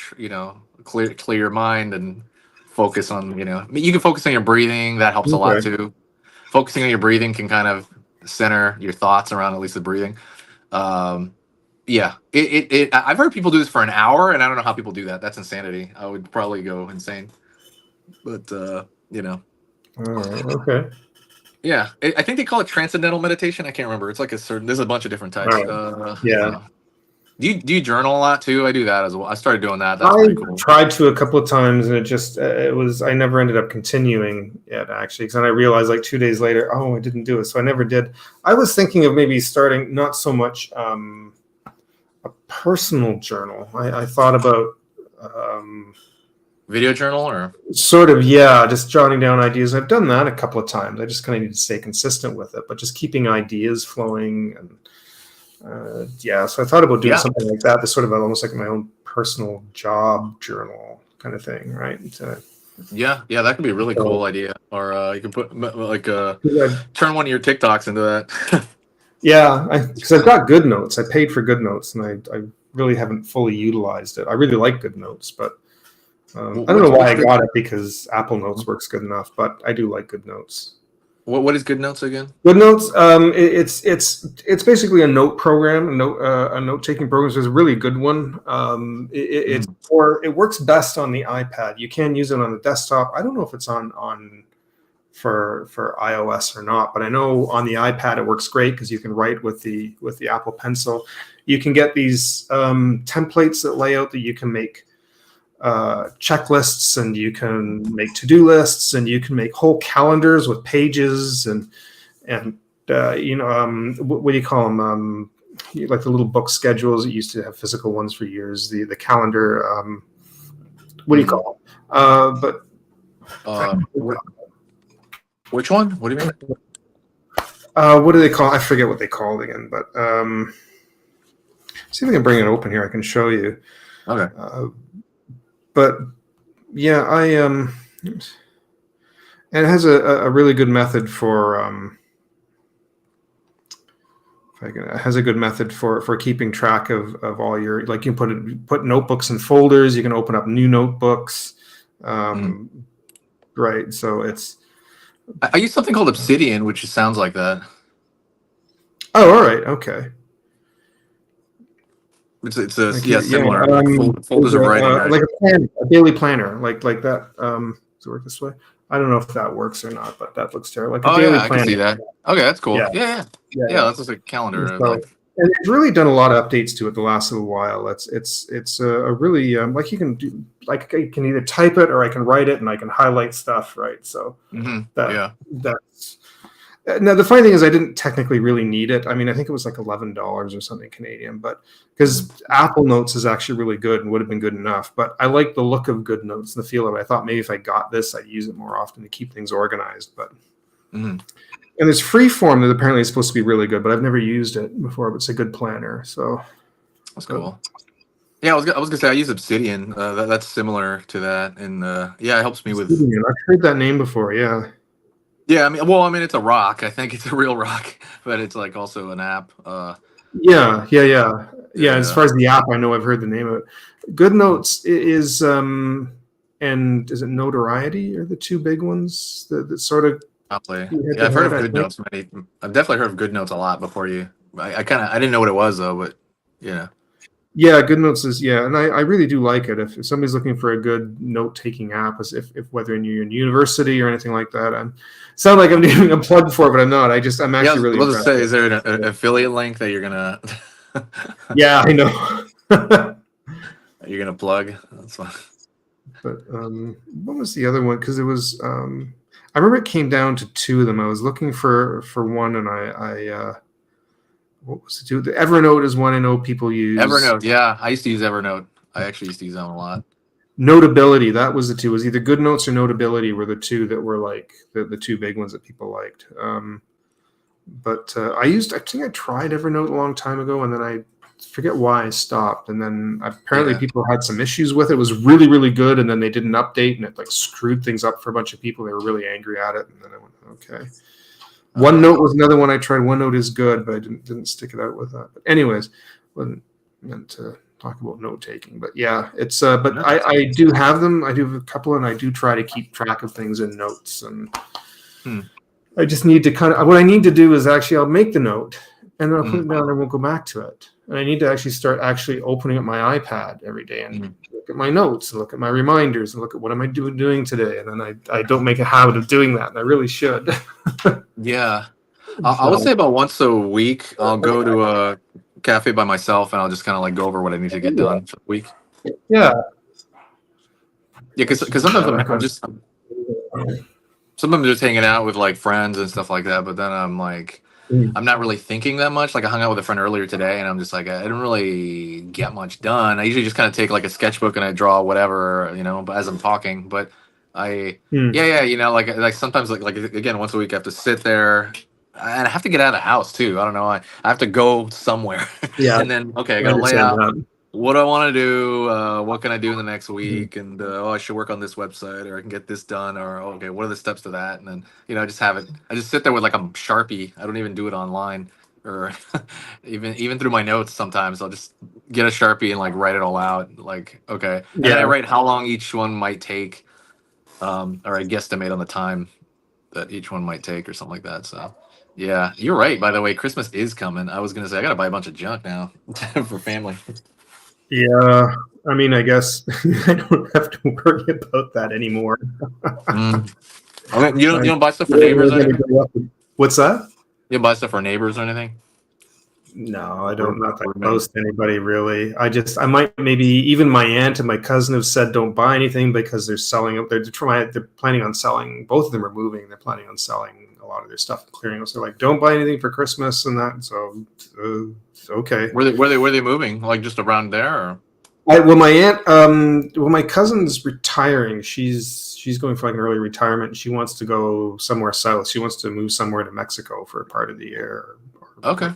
clear your mind and focus on, I mean, you can focus on your breathing. That helps a lot okay. too. Focusing on your breathing can kind of center your thoughts around at least the breathing. Um, yeah, I've heard people do this for an hour, and I don't know how people do that. That's insanity. I would probably go insane, but All right. Okay. Yeah, I think they call it transcendental meditation. I can't remember. It's like a certain. There's a bunch of different All types. right. Yeah. Do you journal a lot too? I do that as well. I started doing that. That's I pretty cool. tried to a couple of times, and I never ended up continuing it actually, because then I realized like 2 days later, oh, I didn't do it, so I never did. I was thinking of maybe starting not so much a personal journal. I thought about Video journal or sort of, yeah, just jotting down ideas. I've done that a couple of times. I just kind of need to stay consistent with it, but just keeping ideas flowing and. Yeah, so I thought about doing something like that. That's sort of almost like my own personal job journal kind of thing, right? yeah, that could be a really cool idea. Or you can put like turn one of your TikToks into that. Yeah, because I've got GoodNotes. I paid for GoodNotes, and I really haven't fully utilized it. I really like GoodNotes, but I don't know why I got it, because Apple Notes works good enough, but I do like GoodNotes. What is GoodNotes again? GoodNotes, it's basically a note program, a note taking program. So it's a really good one. It works best on the iPad. You can use it on the desktop. I don't know if it's on for iOS or not, but I know on the iPad it works great because you can write with the Apple Pencil. You can get these templates that lay out that you can make checklists, and you can make to-do lists, and you can make whole calendars with pages and what do you call them? Like the little book schedules. It used to have physical ones for years. The calendar. What do you call them? Which one? What do you mean? What do they call? I forget what they call it again. But see if I can bring it open here. I can show you. Okay. But yeah, and it has a really good method for it has a good method for keeping track of all your, like, you can put notebooks in folders. You can open up new notebooks, right? So it's. I use something called Obsidian, which sounds like that. Oh, all right, okay. It's similar. Folders of writing, right? Like a daily planner, like that. Does it work this way? I don't know if that works or not, but that looks terrible. Like a daily planner. I can see that. Okay, that's cool. Yeah. That's just a calendar. And it's really done a lot of updates to it the last little while. It's a really like you can do, like, I can either type it or I can write it, and I can highlight stuff, right? So that's. Now the funny thing is, I didn't technically really need it. I mean, I think it was like $11 or something Canadian, but because Apple Notes is actually really good and would have been good enough. But I like the look of GoodNotes and the feel of it. I thought maybe if I got this, I'd use it more often to keep things organized. But and there's Freeform that apparently is supposed to be really good, but I've never used it before. But it's a good planner, so that's cool. Yeah, I was gonna say I use Obsidian. That's similar to that, and it helps me with. Obsidian. I've heard that name before. Yeah. Yeah, I mean, it's a rock. I think it's a real rock, but it's like also an app. Yeah. As far as the app, I know I've heard the name of it. GoodNotes is, and is it Notoriety are the two big ones that sort of. Probably. Yeah, I've heard of GoodNotes. I've definitely heard of GoodNotes a lot before you. I didn't know what it was though, but yeah. Yeah, GoodNotes is, and I really do like it. If somebody's looking for a good note-taking app, if whether you're in university or anything like that, I sound like I'm doing a plug for it, but I'm not. I'm actually really. I was going to say, is there an affiliate link that you're gonna? Yeah, I know. You're gonna plug. That's fine. But what was the other one? Because it was. I remember it came down to two of them. I was looking for one, and I what was it? The Evernote is one I know people use. Evernote, yeah. I used to use Evernote. I actually used to use that one a lot. Notability, that was the two. It was either GoodNotes or Notability were the two that were like the two big ones that people liked. But I think I tried Evernote a long time ago, and then I forget why I stopped. And then apparently people had some issues with it. It was really, really good, and then they did an update, and it like screwed things up for a bunch of people. They were really angry at it, and then I went, okay. OneNote was another one I tried. OneNote is good, but I didn't stick it out with that. But anyways, wasn't meant to talk about note taking. But yeah, it's but I do have them. I do have a couple, and I do try to keep track of things in notes. And I just need to what I need to do is actually I'll make the note, and then I'll put it down, and I won't go back to it. And I need to actually start opening up my iPad every day and look at my notes and look at my reminders and look at what am I doing today. And then I don't make a habit of doing that, and I really should. Yeah. I would say about once a week I'll go to cafe by myself, and I'll just kind of like go over what I need to get done for the week. Yeah. Yeah, because sometimes I'm just hanging out with like friends and stuff like that, but then I'm like, I'm not really thinking that much. Like I hung out with a friend earlier today, and I'm just like, I didn't really get much done. I usually just kind of take like a sketchbook and I draw whatever, but as I'm talking. But yeah, like sometimes like again, once a week I have to sit there, and I have to get out of the house too. I don't know, I have to go somewhere, Yeah. and then okay, I I gotta lay understand out. that. What do I want to do? What can I do in the next week? And I should work on this website, or I can get this done, or okay, what are the steps to that? And then I just have it. I just sit there with like a Sharpie. I don't even do it online, or even through my notes. Sometimes I'll just get a Sharpie and like write it all out. Like okay, and then I write how long each one might take, or I guesstimate on the time that each one might take, or something like that. So. Yeah, you're right. By the way, Christmas is coming. I was gonna say I gotta buy a bunch of junk now for family. Yeah. I mean, I guess I don't have to worry about that anymore. Okay, you don't buy stuff for neighbors or anything? What's that? You don't buy stuff for neighbors or anything? No, I don't. Not that close to anybody, really. I might maybe even my aunt and my cousin have said don't buy anything because they're selling it. They're planning on selling. Both of them are moving. They're planning on selling a lot of their stuff and clearing it. So they're like, don't buy anything for Christmas and that. So okay. Where they moving? Like just around there? Or? My cousin's retiring. She's going for like an early retirement. She wants to go somewhere south. She wants to move somewhere to Mexico for a part of the year. Okay.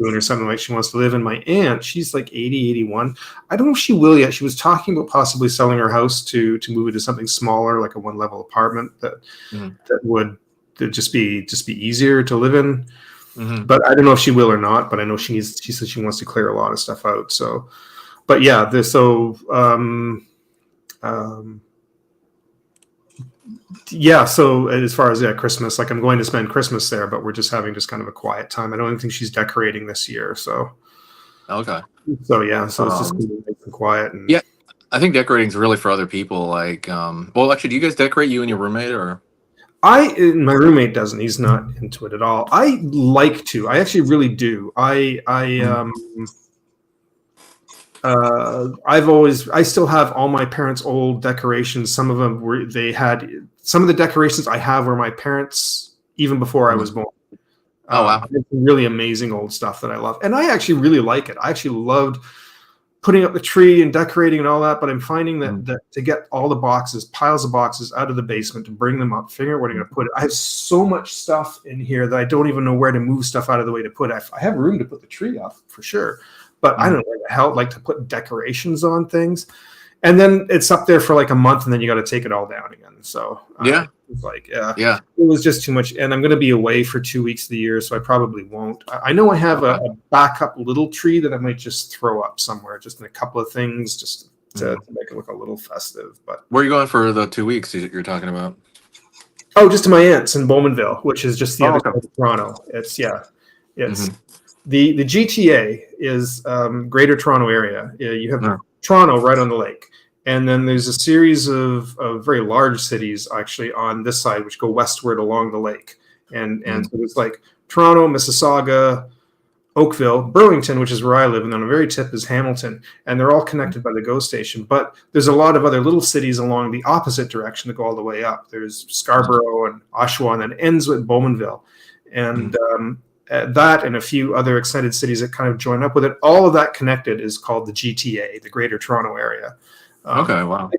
Or something like she wants to live. And my aunt, she's like 80, 81. I don't know if she will yet. She was talking about possibly selling her house to move into something smaller, like a 1-level apartment that would just be easier to live in. Mm-hmm. But I don't know if she will or not. But I know she said she wants to clear a lot of stuff out. So, but yeah, yeah, so as far as Christmas, like I'm going to spend Christmas there, but we're just having kind of a quiet time. I don't even think she's decorating this year, so okay. So yeah, so it's just going to be nice and quiet. And yeah, I think decorating is really for other people. Like, well, actually, do you guys decorate, you and your roommate, or? My roommate doesn't. He's not into it at all. I like to. I actually really do. I still have all my parents' old decorations. Some of them some of the decorations I have were my parents even before I was born. Oh wow! Really amazing old stuff that I love, and I actually really like it. I actually loved putting up the tree and decorating and all that. But I'm finding that to get all the piles of boxes out of the basement, to bring them up, figure out where I'm going to put it. I have so much stuff in here that I don't even know where to move stuff out of the way to put it. I have room to put the tree up for sure. But I don't know where the hell, like to put decorations on things. And then it's up there for like a month and then you got to take it all down again. So it's like, it was just too much. And I'm going to be away for 2 weeks of the year. So I probably won't. I know I have a backup little tree that I might just throw up somewhere, just in a couple of things, just to make it look a little festive. But where are you going for the 2 weeks you're talking about? Oh, just to my aunt's in Bowmanville, which is just the other side of Toronto. It's the GTA is Greater Toronto Area. You have Toronto right on the lake. And then there's a series of very large cities actually on this side, which go westward along the lake. And so it's like Toronto, Mississauga, Oakville, Burlington, which is where I live. And on the very tip is Hamilton. And they're all connected by the GO station. But there's a lot of other little cities along the opposite direction that go all the way up. There's Scarborough and Oshawa, and then ends with Bowmanville. And that and a few other excited cities that kind of join up with it. All of that connected is called the GTA, the Greater Toronto Area. Okay, wow.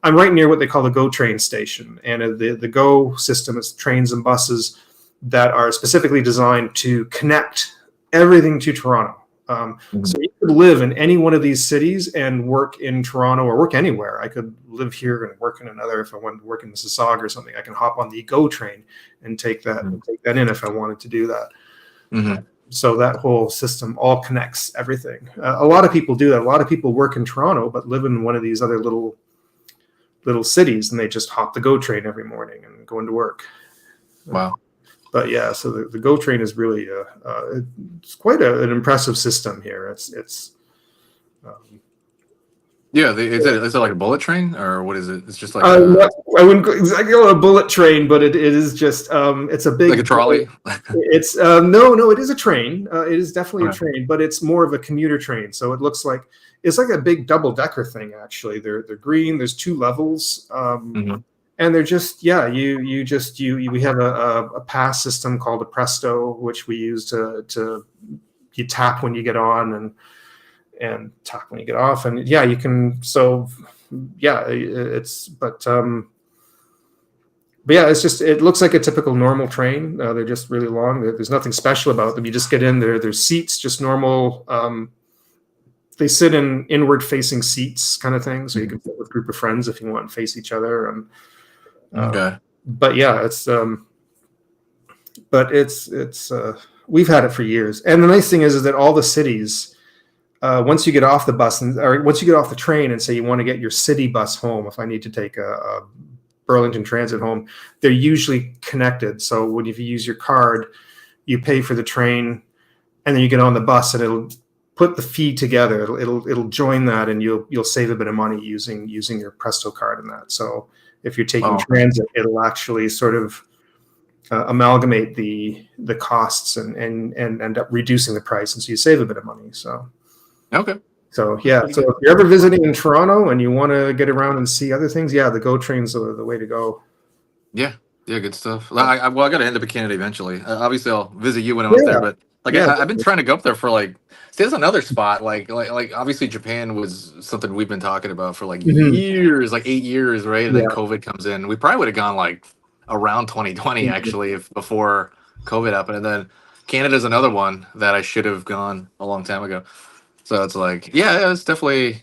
I'm right near what they call the GO train station. And the GO system is trains and buses that are specifically designed to connect everything to Toronto. So you could live in any one of these cities and work in Toronto or work anywhere. I could live here and work in another. If I wanted to work in Mississauga or something, I can hop on the GO train and take that in if I wanted to do that. So that whole system all connects everything. A lot of people do that. A lot of people work in Toronto but live in one of these other little cities, and they just hop the GO train every morning and go into work. Wow. But yeah, so the GO train is really it's quite an impressive system here. Yeah, is it like a bullet train or what is it? It's just like I wouldn't go exactly on a bullet train, but it is just it's a like a big. trolley. It's no, it is a train. It is definitely a Okay. train, but it's more of a commuter train. So it looks like it's like a big double decker thing. Actually, they're green. There's two levels, Hmm. and they're just we have a pass system called a Presto, which we use to you tap when you get on and tap when you get off, and yeah, you can. So yeah, it's but yeah, it's just it looks like a typical normal train. They're just really long. There's nothing special about them. You just get in there. There's seats, just normal. They sit in inward facing seats, kind of thing. So you can sit with a group of friends if you want and face each other. And Okay. but yeah, it's we've had it for years. And the nice thing is that all the cities. Once you get off the bus or once you get off the train and say you want to get your city bus home, if I need to take a Burlington Transit home, they're usually connected. So when if you use your card, you pay for the train, and then you get on the bus, and it'll put the fee together. It'll join that, and you'll save a bit of money using your Presto card in that. So if you're taking transit, it'll actually sort of amalgamate the costs and end up reducing the price, and so you save a bit of money. So. Okay. So yeah, so if you're ever visiting in Toronto and you want to get around and see other things, yeah, the GO train's the way to go. Yeah, good stuff. I got to end up in Canada eventually. Obviously, I'll visit you when I was there, but like I've been trying to go up there for like. See, there's another spot like obviously Japan was something we've been talking about for like years, like 8 years, right? And then COVID comes in. We probably would have gone like around 2020 actually if before COVID happened, and then Canada's another one that I should have gone a long time ago. So it's like, yeah, it's definitely,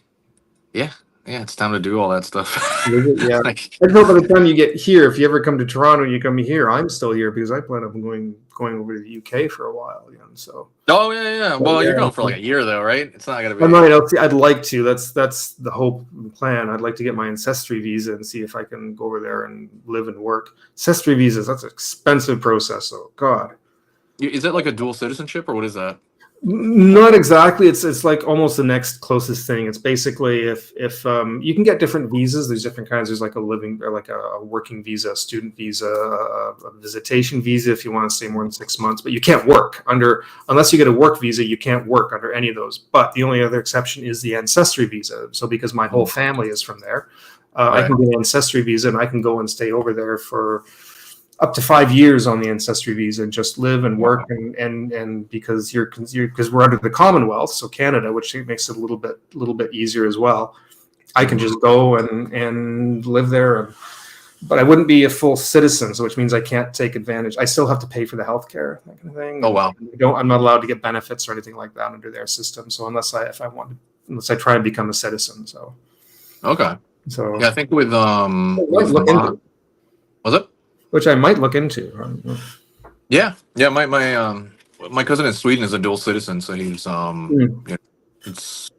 yeah, it's time to do all that stuff. Yeah, I know by the time you get here, if you ever come to Toronto, you come here. I'm still here because I plan on going over to the UK for a while again. So. Oh yeah. Well, you're going for like a year though, right? It's not gonna be. I might. I'd like to. That's the hope and plan. I'd like to get my ancestry visa and see if I can go over there and live and work. Ancestry visas, that's an expensive process. So God. Is it like a dual citizenship or what is that? Not exactly. It's like almost the next closest thing. It's basically if you can get different visas. There's different kinds. There's like a living or like a working visa, a student visa, a visitation visa if you want to stay more than 6 months. But you can't work unless you get a work visa. You can't work under any of those. But the only other exception is the ancestry visa. So because my whole family is from there, I can get an ancestry visa and I can go and stay over there for up to 5 years on the ancestry visa and just live and work and because we're under the Commonwealth, so Canada, which makes it a little bit easier as well. I can just go and live there, but I wouldn't be a full citizen, so which means I can't take advantage. I still have to pay for the healthcare, that kind of thing. Oh wow! I'm not allowed to get benefits or anything like that under their system. So unless I try and become a citizen. So okay. So yeah, I think with was it? Which I might look into. Yeah. My cousin in Sweden is a dual citizen, so he's it's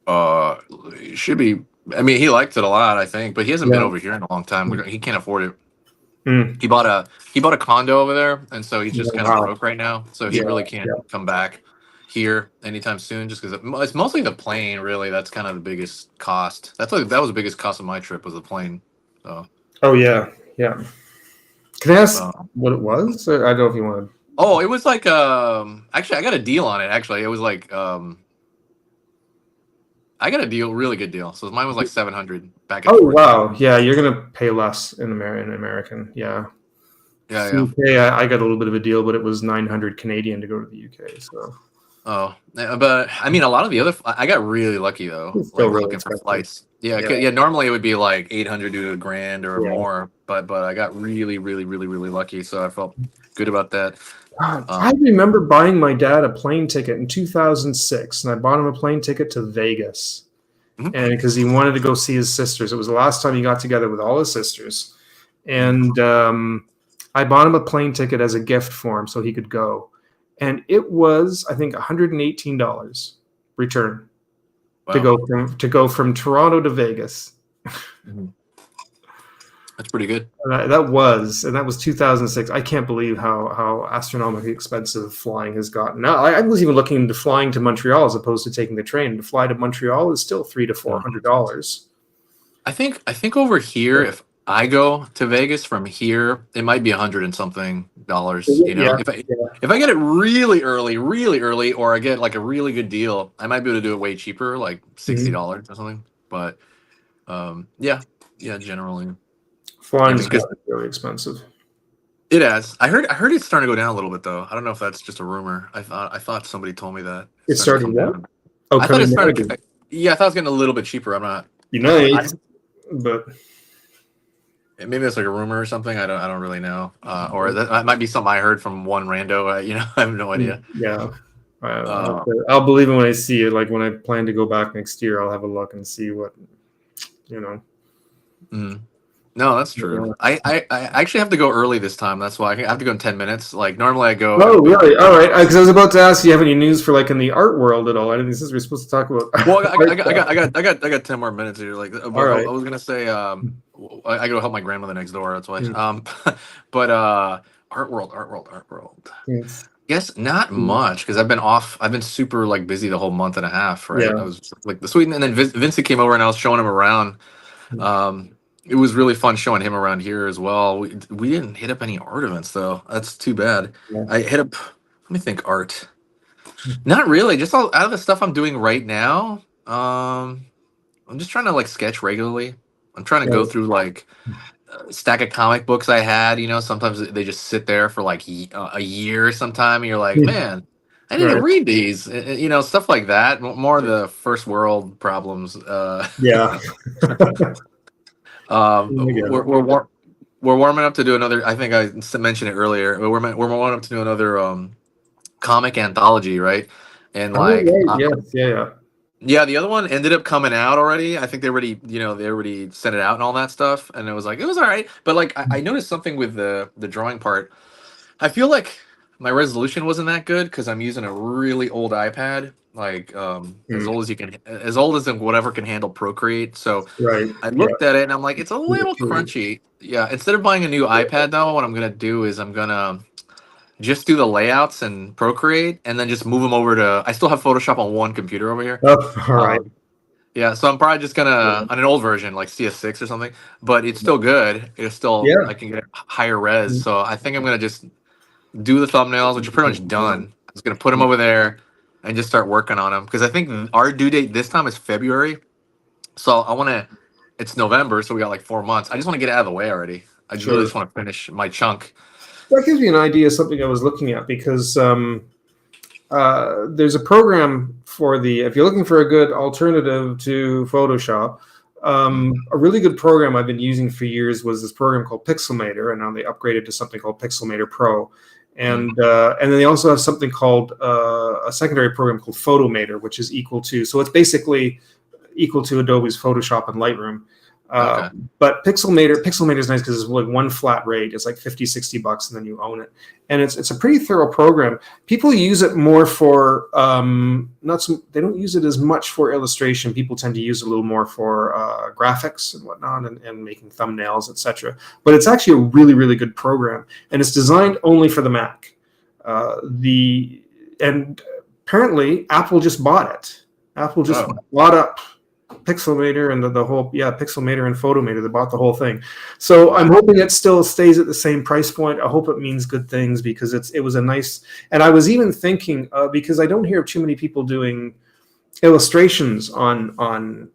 it should be. I mean, he liked it a lot, I think, but he hasn't been over here in a long time. He can't afford it. He bought a condo over there, and so he's just kind of broke right now. So he really can't come back here anytime soon, just because it's mostly the plane. Really, that's kind of the biggest cost. That was the biggest cost of my trip was the plane. So. Oh yeah. Can I ask what it was? I don't know if you want to. Oh, it was like actually I got a deal on it. Actually, it was like I got a really good deal. So mine was like 700 back and forth. Wow, yeah, you're gonna pay less in American, yeah. UK, I got a little bit of a deal, but it was 900 Canadian to go to the UK. So. Oh, but I mean, a lot of the other I got really lucky though. Like really looking for flights. Yeah. Normally it would be like 800 to $1,000 or more, but I got really lucky, so I felt good about that. I remember buying my dad a plane ticket in 2006, and I bought him a plane ticket to Vegas, and because he wanted to go see his sisters. It was the last time he got together with all his sisters, and I bought him a plane ticket as a gift for him so he could go. And it was, I think, $118 return to go from Toronto to Vegas. That's pretty good. And that was 2006. I can't believe how astronomically expensive flying has gotten. Now, I was even looking into flying to Montreal as opposed to taking the train. To fly to Montreal is still $300 to $400. I think over here, if I go to Vegas from here, it might be $100 and something dollars. You know, Yeah, if I get it really early, or I get like a really good deal, I might be able to do it way cheaper, like $60 or something. But yeah, generally. flying's Because really expensive. it has. I heard it's starting to go down a little bit though. I don't know if that's just a rumor. I thought somebody told me that It started to come what? down. Oh, I thought it started. down. Yeah, I thought it was getting a little bit cheaper. I'm not. Nice, but Maybe it's like a rumor or something. I don't really know. Or that might be something I heard from one rando. You know, I have no idea. Yeah. I'll believe it when I see it. Like when I plan to go back next year, I'll have a look and see what, you know. No, that's true. I actually have to go early this time. That's why I have to go in 10 minutes. Like normally I go. Oh, really? All right. Because I was about to ask, do you have any news for like in the art world at all? I didn't think we're supposed to talk about. Well, I got 10 more minutes here. Like, all right. I was gonna say, I go help my grandmother next door. That's why. But art world. Yes. Yes, not much because I've been off. I've been super like busy the whole month and a half. Right. Yeah. I was like the Sweden, and then Vincent came over and I was showing him around. It was really fun showing him around here as well. We didn't hit up any art events though. That's too bad. Yeah. I hit up. Let me think. Art. Not really. Just all out of the stuff I'm doing right now. I'm just trying to like sketch regularly. I'm trying to go through like a stack of comic books I had. You know, sometimes they just sit there for like a year. Sometime and you're like, man, I didn't read these. You know, stuff like that. More of the first world problems. Yeah. We're warming up to do another. I think I mentioned it earlier. We're warming up to do another comic anthology, right? And like, yeah. The other one ended up coming out already. I think they already sent it out and all that stuff. And it was all right. But like, I noticed something with the drawing part. I feel like my resolution wasn't that good because I'm using a really old iPad. Like as old as whatever can handle Procreate. So I looked at it and I'm like, it's a little crunchy. Yeah. Instead of buying a new iPad though, what I'm gonna do is I'm gonna just do the layouts and Procreate and then just move them over to. I still have Photoshop on one computer over here. Oh, all right. Yeah, so I'm probably just gonna on an old version like CS6 or something, but it's still good. It's still I can get higher res. So I think I'm gonna just do the thumbnails, which are pretty much done. I'm just gonna put them over there and just start working on them because I think our due date this time is February. So I want to. It's November, so we got like 4 months. I just want to get it out of the way already. I really just want to finish my chunk. That gives me an idea of something I was looking at because there's a program for if you're looking for a good alternative to Photoshop. A really good program I've been using for years was this program called Pixelmator, and now they upgraded to something called Pixelmator Pro. And then they also have something called a secondary program called Photomator, which is equal to, so it's basically equal to Adobe's Photoshop and Lightroom. But Pixelmator is nice because it's like one flat rate. It's like $50-$60 and then you own it. And it's a pretty thorough program. People use it more for they don't use it as much for illustration. People tend to use it a little more for graphics and whatnot and making thumbnails, etc. But it's actually a really, really good program. And it's designed only for the Mac. And apparently Apple just bought it. Apple just bought up Pixelmator and the whole Pixelmator and Photomator. They bought the whole thing. So I'm hoping it still stays at the same price point. I hope it means good things because it was a nice. And I was even thinking because I don't hear too many people doing illustrations on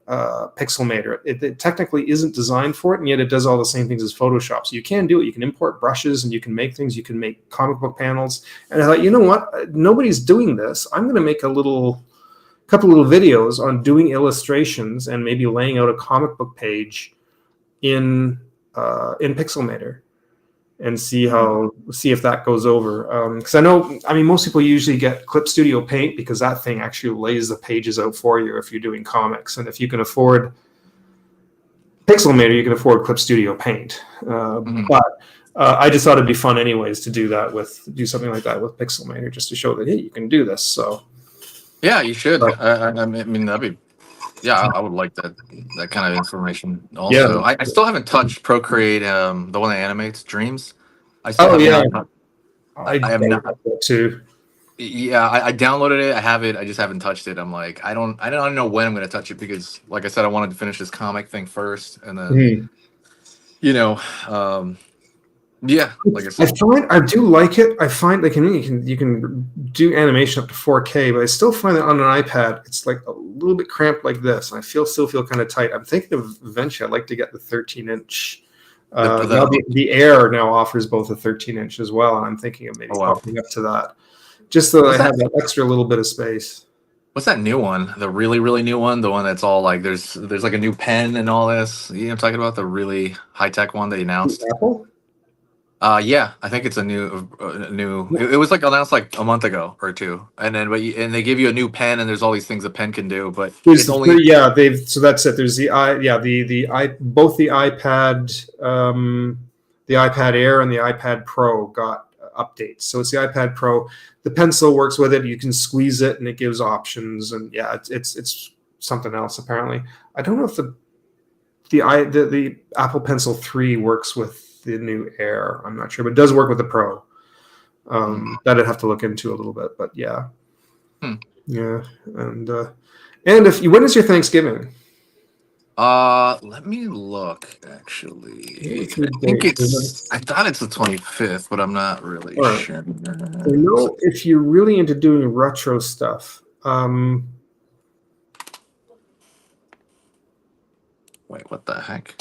Pixelmator. It technically isn't designed for it, and yet it does all the same things as Photoshop. So you can do it. You can import brushes and you can make things. You can make comic book panels. And I thought, you know what? Nobody's doing this. I'm going to make a couple little videos on doing illustrations and maybe laying out a comic book page in Pixelmator and see if that goes over. Because most people usually get Clip Studio Paint because that thing actually lays the pages out for you if you're doing comics. And if you can afford Pixelmator, you can afford Clip Studio Paint. But I just thought it'd be fun anyways to do something like that with Pixelmator just to show that, hey, you can do this. So. Yeah, you should. I mean, that'd be Yeah, I would like that kind of information. Yeah. Also, I still haven't touched Procreate, the one that animates Dreams. I still Oh have yeah. not. I have I not. like that too. Yeah, I downloaded it. I have it. I just haven't touched it. I'm like, I don't know when I'm gonna touch it because, like I said, I wanted to finish this comic thing first, and then Mhm. you know, um, yeah, like I I said, find I do like it. I find like you can do animation up to 4K, but I still find that on an iPad it's like a little bit cramped like this. I still feel kind of tight. I'm thinking of eventually I'd like to get the 13-inch. Now the the Air now offers both a 13-inch as well, and I'm thinking of maybe oh wow, popping up to that, just so that what's I that? have that extra little bit of space. What's that new one? The really new one, the one that's all like there's like a new pen and all this. You know, what I'm talking about the really high tech one they The announced. Apple? Yeah, I think it's a new. It was like announced like a month ago or two, and then and they give you a new pen, and there's all these things a pen can do, but There's it's only yeah, they've so that's it. There's the both the iPad Air and the iPad Pro got updates. So it's the iPad Pro. The pencil works with it. You can squeeze it and it gives options. And yeah, it's something else apparently. I don't know if the Apple Pencil 3 works with the new Air. I'm not sure, but it does work with the Pro. That I'd have to look into a little bit, but yeah. Hmm. Yeah, and if you when is your Thanksgiving? let me look actually. What's the I think date? I thought it's the 25th, but I'm not really All right. sure. I know if you're really into doing retro stuff. Wait, what the heck?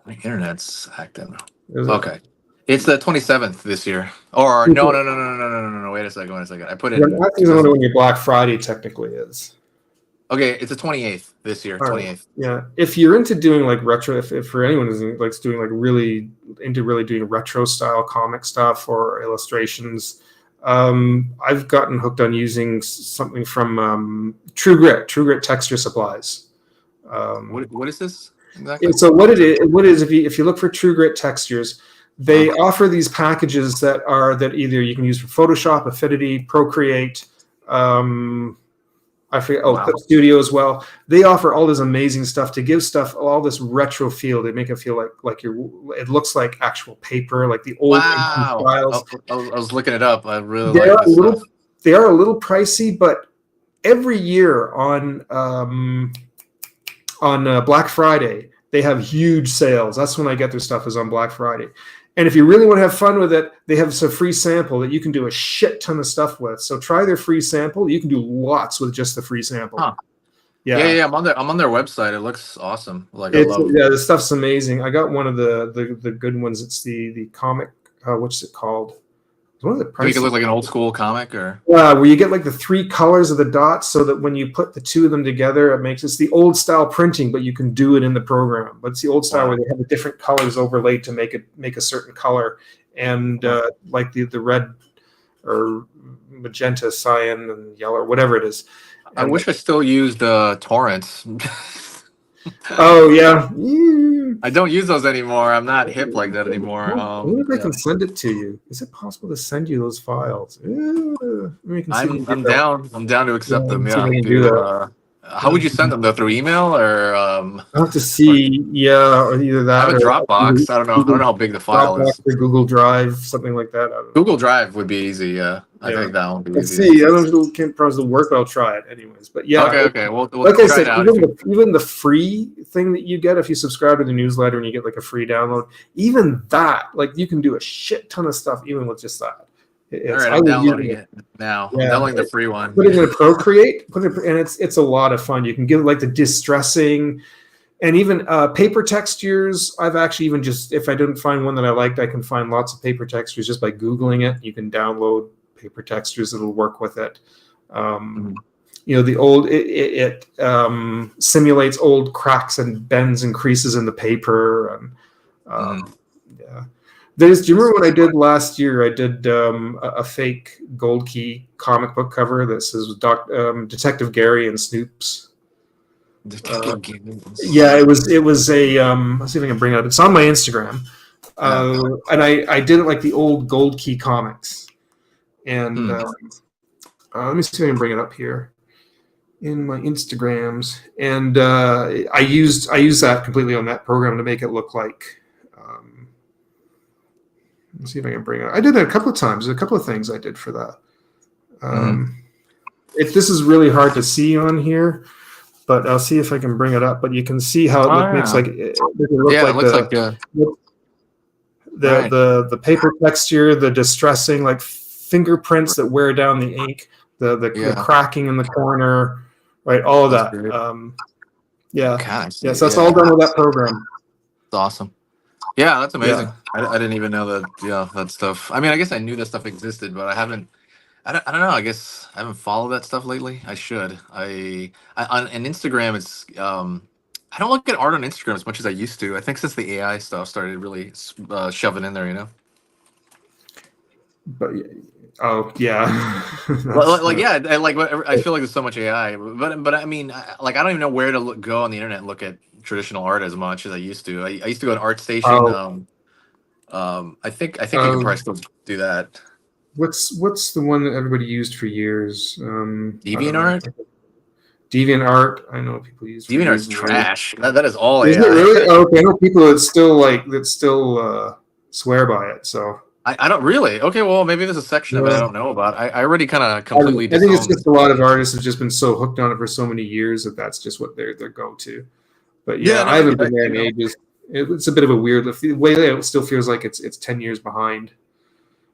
My internet's acting. Is it? Okay. It's the 27th this year. Or no. Wait a second. I put Yeah, in I think I wonder when your Black Friday technically is. Okay, it's the 28th this year, All right. 28th. Yeah, if you're into doing like retro, if for anyone who's likes doing like really into really doing retro style comic stuff or illustrations, I've gotten hooked on using something from True Grit Texture Supplies. What is this exactly? So what is if you look for True Grit textures, they offer these packages that either you can use for Photoshop, Affinity, Procreate. I forget. Oh, Wow. Clip Studio as well. They offer all this amazing stuff to give stuff all this retro feel. They make it feel like you're. It looks like actual paper, like the old Wow. files. I was looking it up. I really like this stuff. They are a little pricey, but every year on Black Friday they have huge sales. That's when I get their stuff is on Black Friday. And if you really want to have fun with it, they have some free sample that you can do a shit ton of stuff with. So try their free sample. You can do lots with just the free sample. Huh. Yeah. I'm on their website. It looks awesome. Like I love. Yeah, the stuff's amazing. I got one of the good ones. It's the comic. What's it called? It's one of the To make it look like an old school comic, or where you get like the 3 colors of the dots, so that when you put the 2 of them together, it's the old style printing, but you can do it in the program. But it's the old style where they have the different colors overlaid to make a certain color, and like the red or magenta, cyan, and yellow, or whatever it is. I wish I still used torrents. Oh yeah. I don't use those anymore. I'm not hip like that anymore. I wonder if I can send it to you. Is it possible to send you those files? I'm down. I'm down to accept them. see if Yeah. I can do that. How would you send them though? Through email or? I'll have to see. Yeah, or either that. I have a Dropbox. I don't know. I don't know how big the file Dropbox is. or Google Drive, something like that. I don't know. Google Drive would be easy. Yeah, I think that would be Let's easy. see. I don't know if it can't work, but I'll try it anyways. But yeah. Okay. We'll Like I try said, it out. even the free thing that you get if you subscribe to the newsletter and you get like a free download, even that, like you can do a shit ton of stuff even with just that. All right, I'm downloading it now. I'm downloading the free one. Put it in a Procreate, and it's a lot of fun. You can give it like the distressing, and even paper textures. I've actually even just, if I didn't find one that I liked, I can find lots of paper textures just by Googling it. You can download paper textures that'll work with it. The old it simulates old cracks and bends and creases in the paper. Yeah. Do you remember what I did last year? I did a fake Gold Key comic book cover that says Detective Gary and Snoops. Yeah, it was a. Let's see if I can bring it up. It's on my Instagram, and I did it like the old Gold Key comics. And let me see if I can bring it up here. in my Instagrams, and I used that completely on that program to make it look like. Let's see if I can bring it. I did it a couple of times. There's a couple of things I did for that. This is really hard to see on here, but I'll see if I can bring it up. But you can see how it makes like it looks like the paper texture, the distressing like fingerprints that wear down the ink, the cracking in the corner, right? All of that. So that's all done with that program. It's awesome. Yeah, that's amazing. I didn't even know that. That stuff. I mean, I guess I knew that stuff existed, but I haven't. I don't know. I guess I haven't followed that stuff lately. I should. I on Instagram, it's I don't look at art on Instagram as much as I used to. I think since the AI stuff started really shoving in there, you know. But I feel like there's so much AI, but I mean, I don't even know where to go on the internet and look at traditional art as much as I used to. I used to go to ArtStation. I think you can probably still do that. What's the one that everybody used for years? DeviantArt. DeviantArt. I know people use. DeviantArt's trash. That is all Is AI. it really? Okay, I know people that still swear by it. So I don't really. Okay, well maybe there's a section of it I don't know about. I already kind of completely. I think it's just a lot of artists have just been so hooked on it for so many years that that's just what their go-to. But I haven't been there in ages. It's a bit of a weird. The way it still feels like it's 10 years behind.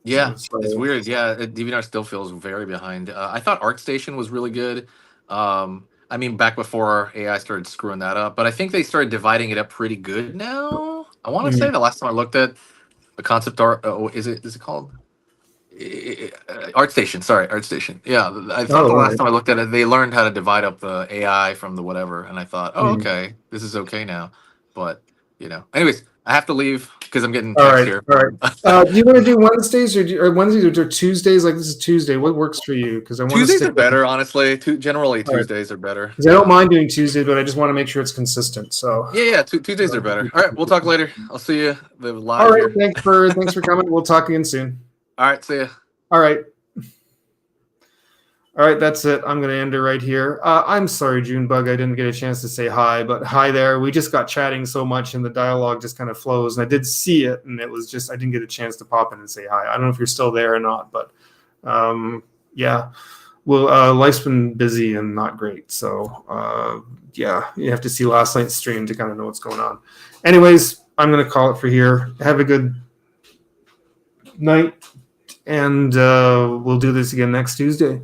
Yeah, it's weird. Yeah, DeviantArt still feels very behind. I thought ArtStation was really good. I mean, back before AI started screwing that up, but I think they started dividing it up pretty good now. I want to say the last time I looked at the concept art, is it called ArtStation? Sorry, ArtStation. Yeah, I thought the last time I looked at it, they learned how to divide up the AI from the whatever, and I thought, okay, this is okay now. But anyways, I have to leave because I'm getting text here. All right. Do you want to do Wednesdays or Wednesdays or Tuesdays? Like this is Tuesday. What works for you? Because I want Tuesdays are better, honestly. Generally, Tuesdays are better. Because I don't mind doing Tuesdays, but I just want to make sure it's consistent. So Tuesdays are better. All right, we'll talk later. I'll see you live. All right, thanks for coming. We'll talk again soon. All right, see ya. All right, that's it. I'm going to end it right here. I'm sorry, Junebug, I didn't get a chance to say hi, but hi there. We just got chatting so much and the dialogue just kind of flows. And I did see it, and it was just I didn't get a chance to pop in and say hi. I don't know if you're still there or not, but life's been busy and not great. So, you have to see last night's stream to kind of know what's going on. Anyways, I'm going to call it for here. Have a good night, and we'll do this again next Tuesday.